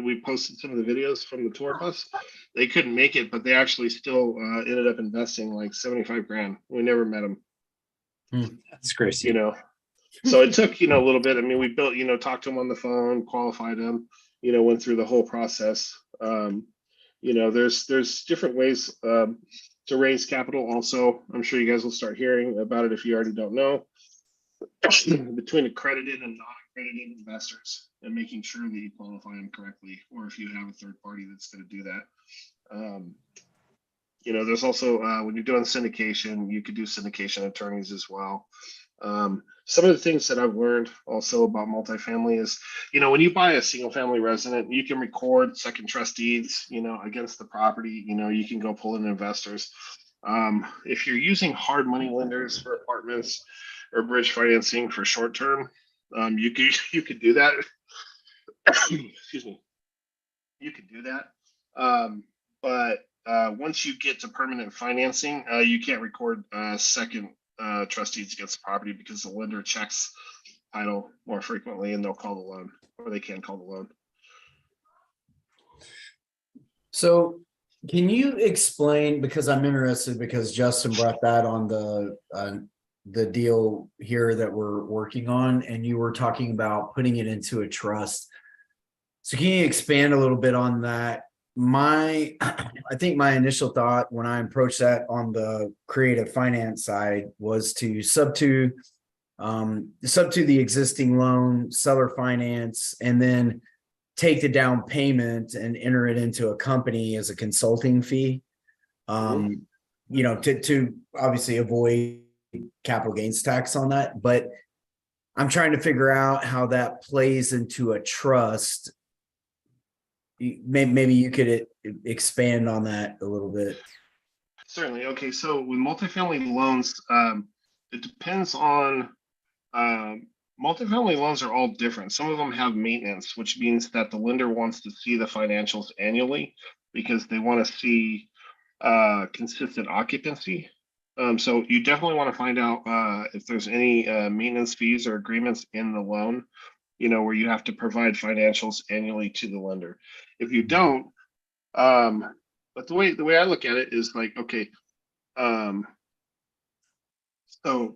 we posted some of the videos from the tour bus. They couldn't make it, but they actually still ended up investing like 75 grand. We never met them. That's crazy. So it took, a little bit. I mean, we built, talked to them on the phone, qualified them, went through the whole process. There's different ways to raise capital. Also, I'm sure you guys will start hearing about it if you already don't know, between accredited and non-accredited investors, and making sure that you qualify them correctly, or if you have a third party that's going to do that. There's also, when you're doing syndication, you could do syndication attorneys as well. Some of the things that I've learned also about multifamily is, when you buy a single family resident, you can record second trust deeds, against the property. You can go pull in investors. If you're using hard money lenders for apartments or bridge financing for short term, you could do that. Excuse me. You could do that. But once you get to permanent financing, you can't record second trust deeds against the property, because the lender checks title more frequently and they'll call the loan, or they can call the loan. So can you explain, because I'm interested, because Justin brought that on the deal here that we're working on, and you were talking about putting it into a trust. So can you expand a little bit on that? I think my initial thought when I approached that on the creative finance side was to sub to the existing loan, seller finance, and then take the down payment and enter it into a company as a consulting fee. To obviously avoid capital gains tax on that. But I'm trying to figure out how that plays into a trust. Maybe you could expand on that a little bit. Certainly. Okay, so with multifamily loans, it depends on, multifamily loans are all different. Some of them have maintenance, which means that the lender wants to see the financials annually because they want to see consistent occupancy. So you definitely want to find out if there's any maintenance fees or agreements in the loan, where you have to provide financials annually to the lender. If you don't, but the way I look at it is like, okay, so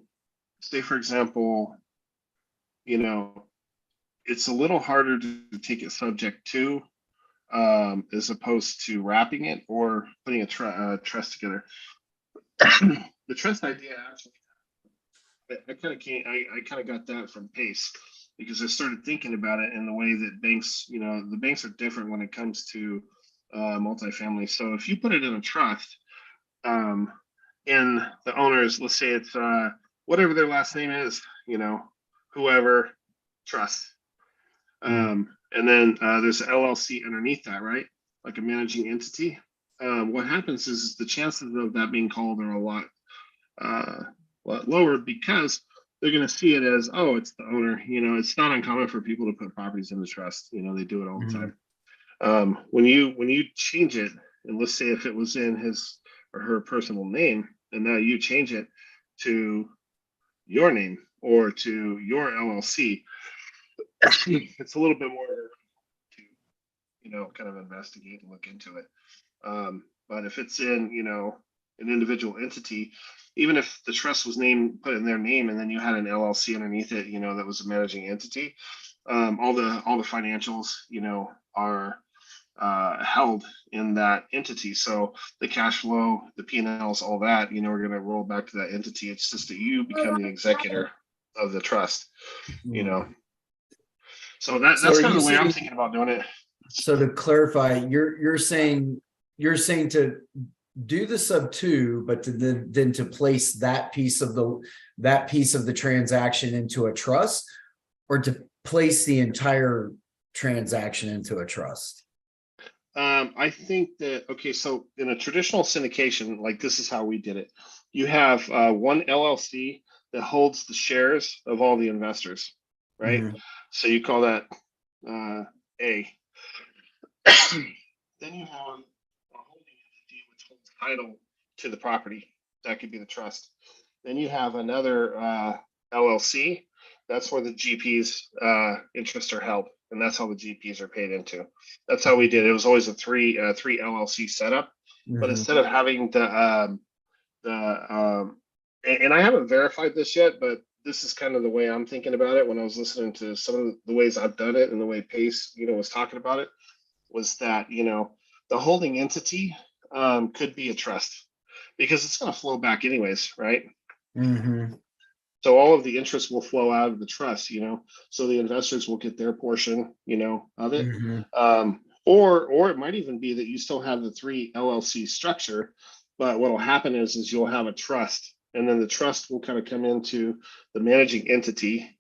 say for example, it's a little harder to take it subject to, as opposed to wrapping it or putting a trust together. The trust idea actually, I kind of got that from Pace, because I started thinking about it in the way that banks, the banks are different when it comes to multifamily. So if you put it in a trust, and the owners, let's say it's whatever their last name is, whoever trust, and then there's an LLC underneath that, right? Like a managing entity. what happens is the chances of that being called are uh, lot lower because they're going to see it as, oh, it's the owner. You know, it's not uncommon for people to put properties in the trust. You know, they do it all the Mhm. time. When you change it, and let's say if it was in his or her personal name, and now you change it to your name or to your LLC, it's a little bit more to, kind of investigate and look into it. But if it's in, an individual entity, even if the trust was named, put in their name, and then you had an LLC underneath it, that was a managing entity, all the financials, are held in that entity. So the cash flow, the P&Ls, all that, are going to roll back to that entity. It's just that you become the executor of the trust, you Mhm. know. So So that's are kind you of the way I'm saying, thinking about doing it. so to clarify, you're saying to do the sub two, but to then to place that piece of the transaction into a trust, or to place the entire transaction into a trust? I think that, okay, so in a traditional syndication, like this is how we did it. You have one LLC that holds the shares of all the investors, right? Mhm. So you call that A. Then you have a holding entity which holds title to the property. That could be the trust. Then you have another LLC. That's where the GP's interests are held, and that's how the GPs are paid into. That's how we did it. It was always a three LLC setup, but Mhm. instead of having and I haven't verified this yet, but this is kind of the way I'm thinking about it when I was listening to some of the ways I've done it and the way Pace, was talking about it, was that, the holding entity could be a trust because it's going to flow back anyways, right? Mhm. So all of the interest will flow out of the trust, so the investors will get their portion, of it. Mhm. Or it might even be that you still have the three LLC structure, but what will happen is you'll have a trust, and then the trust will kind of come into the managing entity,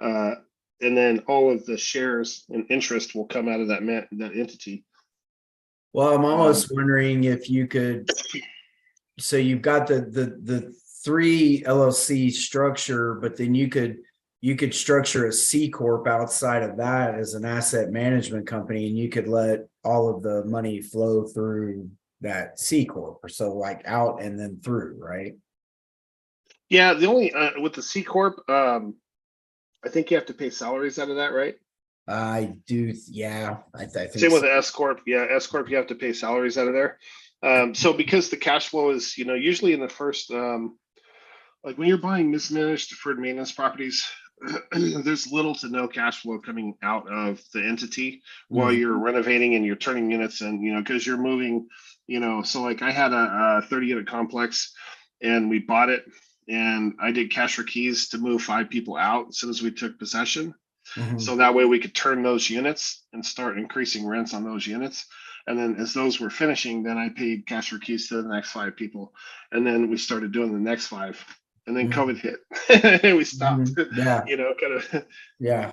uh, and then all of the shares and interest will come out of that entity. Well, I'm Um, almost wondering if you could, so you've got the three LLC structure, but then you could structure a C corp outside of that as an asset management company, and you could let all of the money flow through that C corp, or so like out and then through, right? yeah, the only with the C corp, I think you have to pay salaries out of that, right? I do, yeah, I think Same with so. the S corp. Yeah, S corp, you have to pay salaries out of there. So because the cash flow is, usually in the first, like when you're buying mismanaged deferred maintenance properties, there's little to no cash flow coming out of the entity while Mhm. you're renovating and you're turning units and, because you're moving, so like I had a 30 unit complex and we bought it, and I did cash for keys to move 5 people out as soon as we took possession. Mhm. So that way we could turn those units and start increasing rents on those units. And then as those were finishing, then I paid cash for keys to the next 5 people. And then we started doing the next five. And then Mhm. COVID hit and we stopped, Mhm. Yeah, kind of. yeah.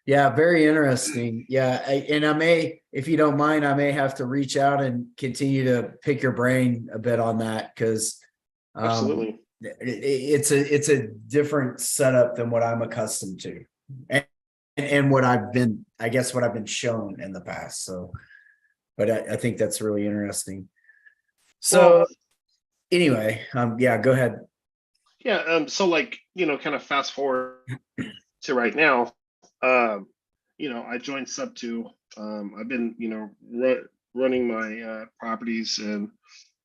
Yeah, very interesting. Yeah, and I may, if you don't mind, I may have to reach out and continue to pick your brain a bit on that, because Absolutely. it's a different setup than what I'm accustomed to, and what I've been, I guess, what I've been shown in the past. So, but I think that's really interesting. Well, So anyway, yeah, go ahead. yeah. So like, kind of fast forward to right now, I joined Sub Two. I've been, running my properties and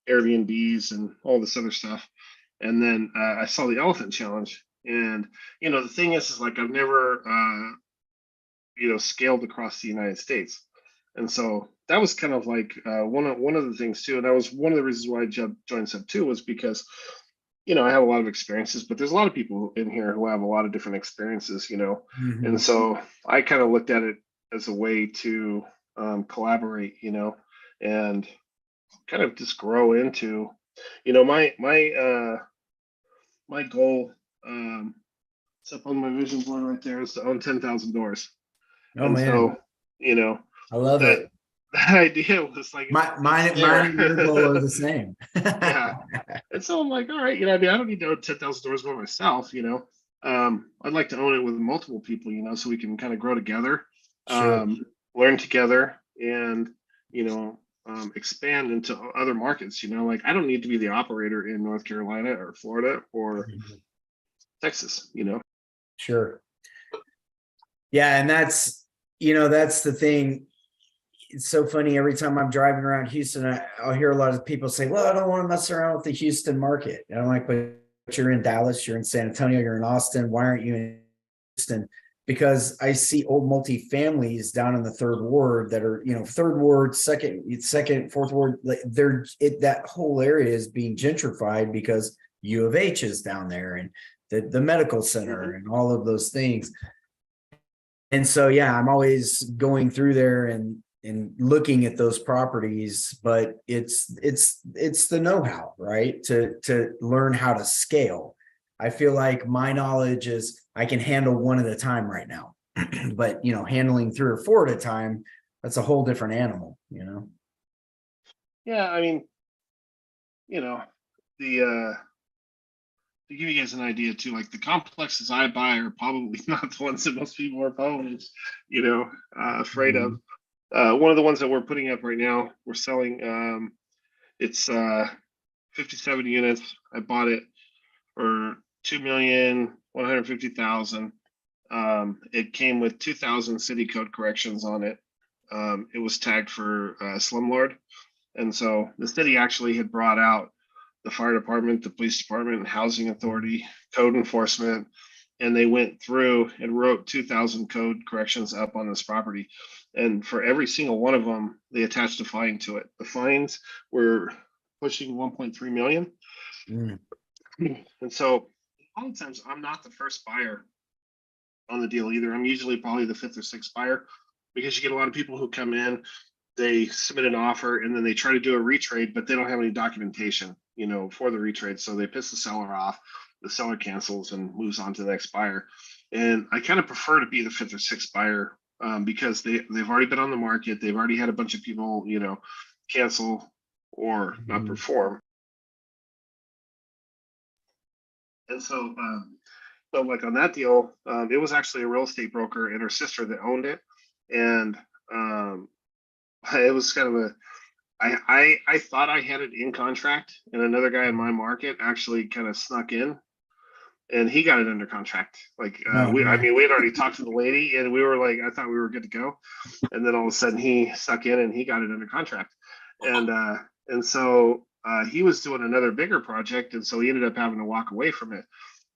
Airbnbs and all this other stuff. And then I saw the elephant challenge. And, the thing is like I've never, scaled across the United States. And so that was kind of like one of the things too. And that was one of the reasons why I joined Sub 2 was because, I have a lot of experiences, but there's a lot of people in here who have a lot of different experiences, And Mhm. so I kind of looked at it as a way to collaborate, and kind of just grow into, my goal, it's up on my vision board right there, is to own 10,000 doors. Oh And man, so, you know, I love that it. that idea was like, Mine it's there. and your goal are the same. Yeah. And so I'm like, all right, I mean, I don't need to own 10,000 doors by myself, I'd like to own it with multiple people, so we can kind of grow together, Sure. learn together, and, expand into other markets, like I don't need to be the operator in North Carolina or Florida or Texas. Sure. Yeah, and that's the thing. It's so funny. Every time I'm driving around Houston, I'll hear a lot of people say, "Well, I don't want to mess around with the Houston market." And I'm like, "But you're in Dallas, you're in San Antonio, you're in Austin. Why aren't you in Houston?" Because I see old multifamilies down in the third ward that are, third ward, second, fourth ward. Like that whole area is being gentrified because U of H is down there and the medical center and all of those things. And so, yeah, I'm always going through there and looking at those properties, but it's the know-how, right? To learn how to scale. I feel like my knowledge is I can handle one at a time right now, but handling 3 or 4 at a time, that's a whole different animal, Yeah, I mean, the to give you guys an idea too, like the complexes I buy are probably not the ones that most people are probably, afraid of. One of the ones that we're putting up right now, we're selling. It's 57 units. I bought it for $2,150,000. It came with 2,000 city code corrections on it. It was tagged for slumlord, and so the city actually had brought out the fire department, the police department, housing authority, code enforcement, and they went through and wrote 2,000 code corrections up on this property. And for every single one of them, they attached a fine to it. The fines were pushing 1.3 million. Mm. And so a lot of times I'm not the first buyer on the deal either. I'm usually probably the 5th or 6th buyer, because you get a lot of people who come in, they submit an offer, and then they try to do a retrade, but they don't have any documentation, for the retrade. So they piss the seller off. The seller cancels and moves on to the next buyer. And I kind of prefer to be the 5th or 6th buyer, because they've already been on the market. They've already had a bunch of people, cancel or not perform. And so, like on that deal, it was actually a real estate broker and her sister that owned it. And it was kind of I thought I had it in contract, and another guy in my market actually kind of snuck in, and he got it under contract. Like we had already talked to the lady, and we were like, I thought we were good to go, and then all of a sudden he stuck in and he got it under contract, and so he was doing another bigger project, and so he ended up having to walk away from it.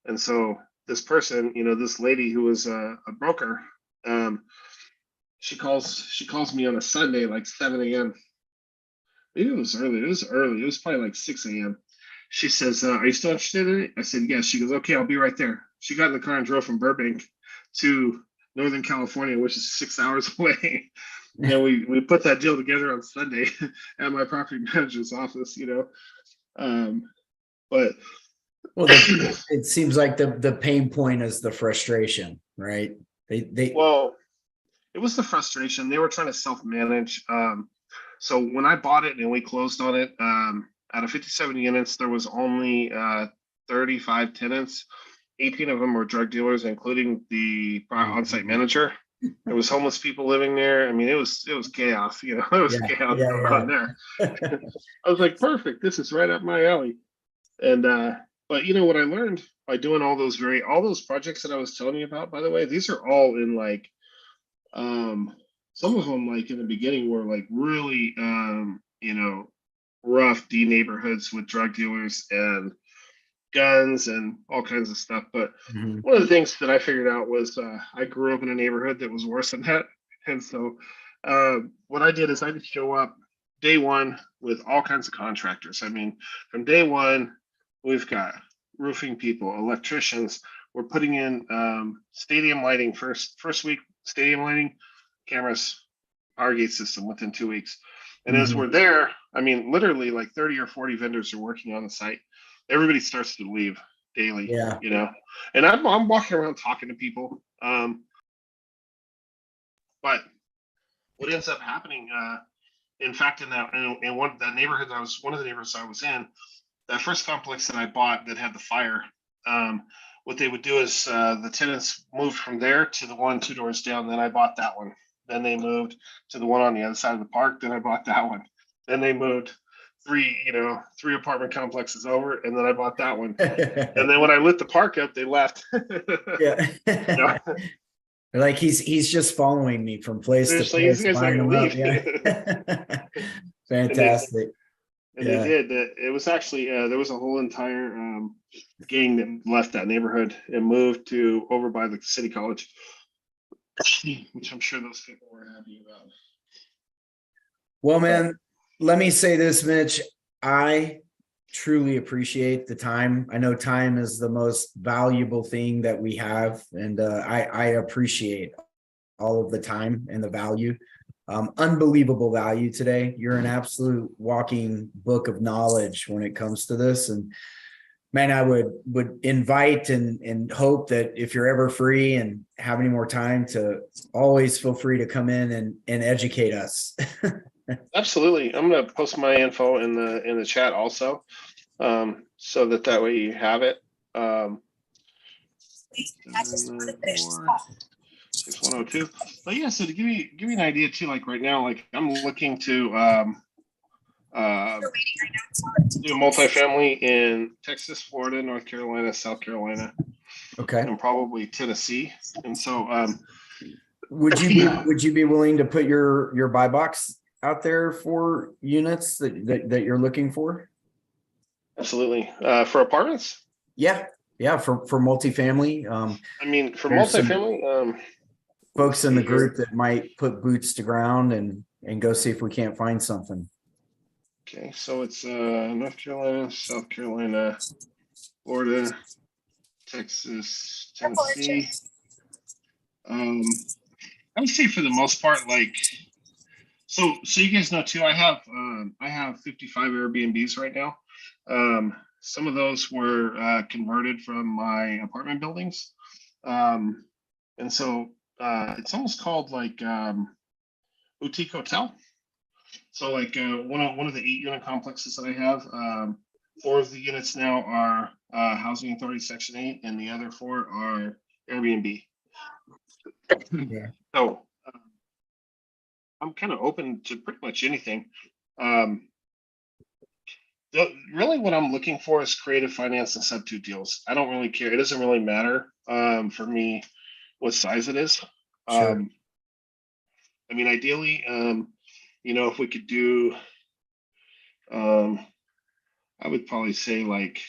And so this person, this lady who was a broker, she calls me on a Sunday like 7 a.m. Maybe it was early. It was early. It was probably like 6 a.m. She says, "Are you still interested in it?" I said, "Yes." She goes, "Okay, I'll be right there." She got in the car and drove from Burbank to Northern California, which is 6 hours away. And we put that deal together on Sunday at my property manager's office, but Well, it seems like the pain point is the frustration, right? Well, it was the frustration. They were trying to self-manage. So when I bought it and we closed on it, out of 57 units, there was only 35 tenants. 18 of them were drug dealers, including the on-site manager. There was homeless people living there. I mean, it was chaos. It was chaos going on there. I was like, perfect. This is right up my alley. And but what I learned by doing all those projects that I was telling you about, by the way, these are all in like some of them, like in the beginning, were like really rough D neighborhoods with drug dealers and guns and all kinds of stuff. But one of the things that I figured out was I grew up in a neighborhood that was worse than that. And so what I did is I just show up day one with all kinds of contractors. I mean, from day one, we've got roofing people, electricians. We're putting in stadium lighting first week, stadium lighting, cameras, power gate system within 2 weeks. And as we're there, I mean, literally like 30 or 40 vendors are working on the site. Everybody starts to leave daily, and I'm walking around talking to people. But what ends up happening, in fact, in that neighborhood one of the neighborhoods I was in, that first complex that I bought that had the fire, what they would do is the tenants moved from there to the one 2 doors down. Then I bought that one. Then they moved to the one on the other side of the park. Then I bought that one. Then they moved three apartment complexes over, and then I bought that one. And then when I lit the park up, they left. Yeah. You know? Like he's just following me from place to Seriously, these place. guys are buying gonna them up. leave. Yeah. Fantastic. And Yeah. they did. It was actually there was a whole entire gang that left that neighborhood and moved to over by the city college, which I'm sure those people were happy about. Well, man, let me say this, Mitch. I truly appreciate the time. I know time is the most valuable thing that we have, and I appreciate all of the time and the value. Unbelievable value today. You're an absolute walking book of knowledge when it comes to this. And man, I would invite and hope that if you're ever free and have any more time, to always feel free to come in and educate us. Absolutely, I'm gonna post my info in the chat also, so that way you have it. 6102. But yeah, so to give you an idea too, like right now, like I'm looking to do multifamily in Texas, Florida, North Carolina, South Carolina, Okay. and probably Tennessee. And so Would you be willing to put your buy box out there for units that you're looking for? absolutely. For apartments? Yeah. For multifamily. I mean, for There's some multifamily, folks in the see here. group that might put boots to ground and go see if we can't find something. Okay, so it's North Carolina, South Carolina, Florida, Texas, Tennessee. I would say for the most part, like, so you guys know too, I have 55 Airbnbs right now. Some of those were converted from my apartment buildings. And so it's almost called like boutique hotel. So like one of the 8 unit complexes that I have, 4 of the units now are Housing Authority Section 8, and the other 4 are Airbnb. Yeah. So I'm kind of open to pretty much anything. Really what I'm looking for is creative finance and sub 2 deals. I don't really care. It doesn't really matter for me what size it is. Sure. I mean, ideally, if we could do, I would probably say like,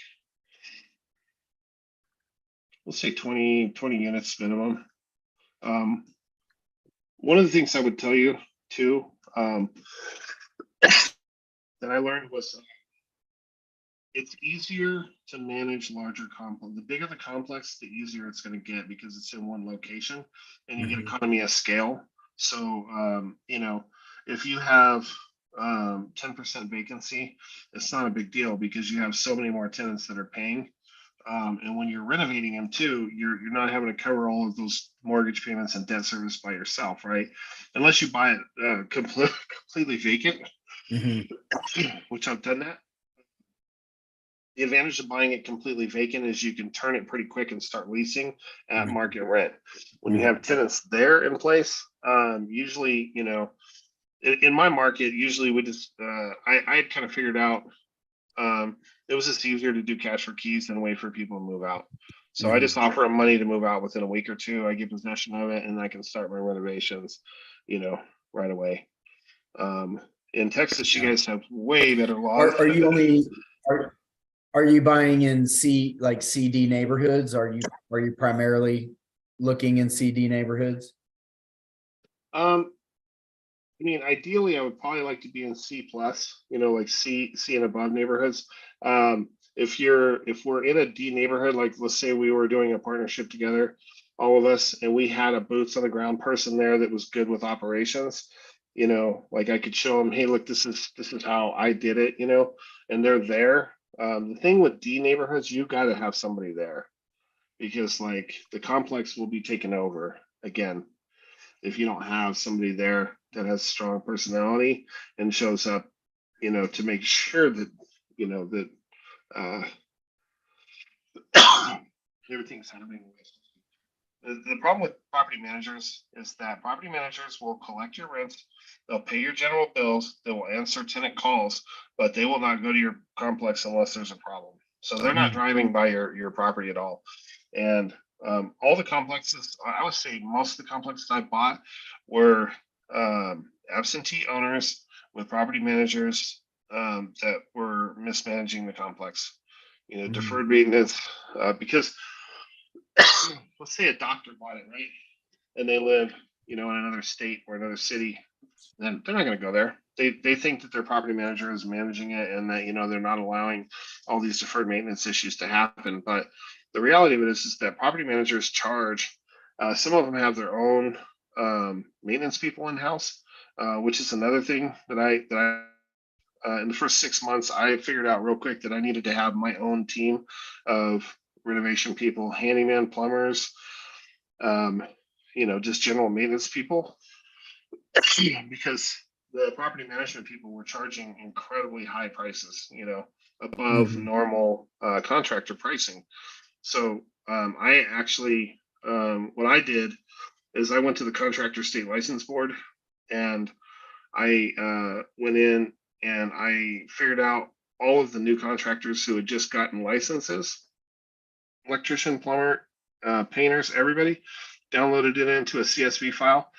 we'll say 20 units minimum. One of the things I would tell you too, that I learned was it's easier to manage larger complex. The bigger the complex, the easier it's going to get because it's in one location and you get economy of scale. So, if you have 10% vacancy, it's not a big deal because you have so many more tenants that are paying. And when you're renovating them too, you're not having to cover all of those mortgage payments and debt service by yourself, right? Unless you buy it completely vacant, which I've done that. The advantage of buying it completely vacant is you can turn it pretty quick and start leasing at market rent. When you have tenants there in place, usually, in my market, usually we just, I had kind of figured out, it was just easier to do cash for keys than wait for people to move out. So I just offer them money to move out within a week or 2. I give possession of it and I can start my renovations, right away. In Texas, you guys have way better laws. Are you buying in CD neighborhoods? Are you primarily looking in CD neighborhoods? I mean, ideally, I would probably like to be in C plus, like C and above neighborhoods. If we're in a D neighborhood, like let's say we were doing a partnership together, all of us, and we had a boots on the ground person there that was good with operations, like I could show them, hey, look, this is how I did it, and they're there. The thing with D neighborhoods, you got to have somebody there because like the complex will be taken over again if you don't have somebody there that has strong personality and shows up, you know, to make sure that, you know, that everything's happening. The problem with property managers is that property managers will collect your rent, they'll pay your general bills, they will answer tenant calls, but they will not go to your complex unless there's a problem. So they're not driving by your property at all. And all the complexes, I would say most of the complexes I bought were absentee owners with property managers that were mismanaging the complex. You know, deferred maintenance, because let's say a doctor bought it, right? And they live, you know, in another state or another city, then they're not going to go there. They think that their property manager is managing it and that, you know, they're not allowing all these deferred maintenance issues to happen. But the reality of it is that property managers charge, some of them have their own maintenance people in house, which is another thing that I in the first 6 months, I figured out real quick that I needed to have my own team of renovation people, handyman, plumbers, you know, just general maintenance people, because the property management people were charging incredibly high prices, you know, above normal contractor pricing. So I actually, what I did is I went to the contractor state license board and I went in and I figured out all of the new contractors who had just gotten licenses, electrician, plumber, painters, everybody, downloaded it into a CSV file,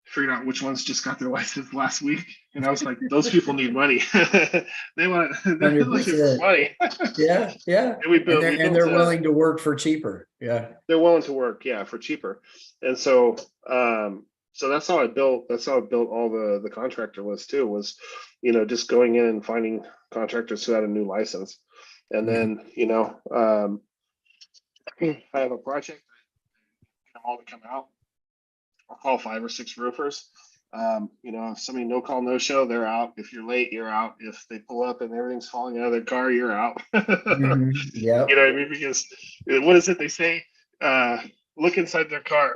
figured out which ones just got their license last week. And I was like, those people need money. They're looking for money. Yeah. And we built, And they're willing to work for cheaper. Yeah. They're willing to work, yeah, for cheaper. And so so that's how I built all the contractor list too, was, you know, just going in and finding contractors who had a new license. And then, you know, I have a project, I'm all to come out. I'll call 5 or 6 roofers. You know, if somebody no call, no show, they're out. If you're late, you're out. If they pull up and everything's falling out of their car, you're out. Yeah. You know what I mean? Because what is it they say? Look inside their car.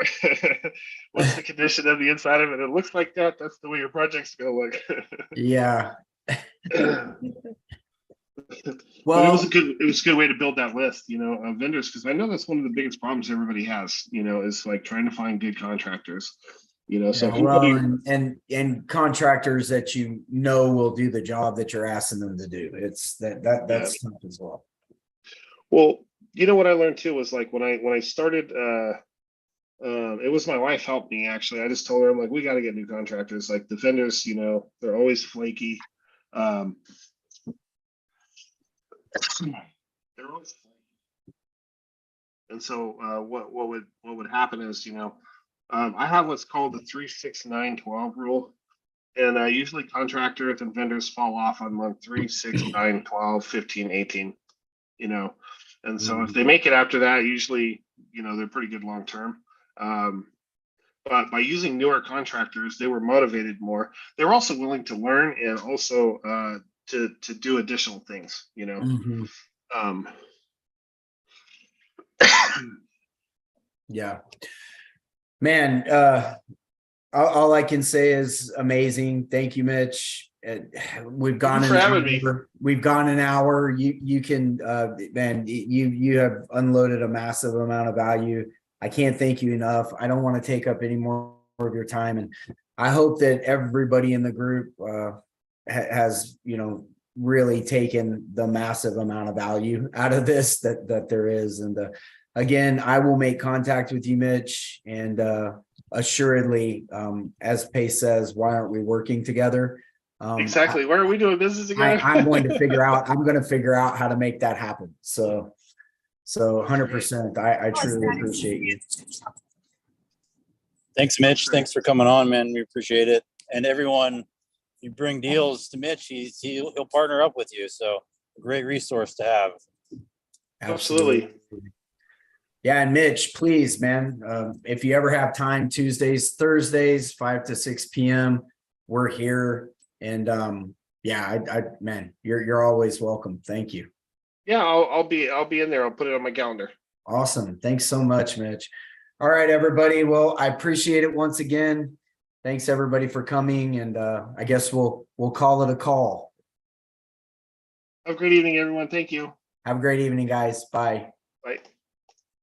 What's the condition of the inside of it? It looks like that. That's the way your project's gonna look. Yeah. Well, but it was a good way to build that list, you know, of vendors, because I know that's one of the biggest problems everybody has, you know, is like trying to find good contractors, you know. So and contractors that you know will do the job that you're asking them to do. It's that's tough as well. Well, you know what I learned too was like when I started, it was my wife helped me actually. I just told her, I'm like, we got to get new contractors. Like the vendors, you know, they're always flaky. They're always flaky. And so what would happen is, you know, I have what's called the 3-6-9-12 rule. And usually contractors and vendors fall off on month 3, 6, 9, 12, 15, 18, you know. And so if they make it after that, usually, you know, they're pretty good long term. But by using newer contractors, they were motivated more. They were also willing to learn and also to do additional things, you know. Yeah, man. All I can say is amazing. Thank you, Mitch. We've gone an hour. You can, man, you have unloaded a massive amount of value. I can't thank you enough. I don't want to take up any more of your time. And I hope that everybody in the group has, you know, really taken the massive amount of value out of this that there is. And again, I will make contact with you, Mitch, and assuredly, as Pace says, why aren't we working together? Exactly. Why are we doing business again? I'm going to figure out how to make that happen. So 100%. I truly appreciate you. Thanks, Mitch. Thanks for coming on, man. We appreciate it. And everyone, you bring deals to Mitch, he'll partner up with you. So a great resource to have. Absolutely. Yeah, and Mitch, please, man, if you ever have time, Tuesdays, Thursdays, 5 to 6 p.m., we're here. And man, you're always welcome. Thank you. Yeah, I'll be in there. I'll put it on my calendar. Awesome. Thanks so much, Mitch. All right, everybody. Well, I appreciate it once again. Thanks everybody for coming, and I guess we'll call it a call. Have a great evening, everyone. Thank you. Have a great evening, guys. Bye. Bye.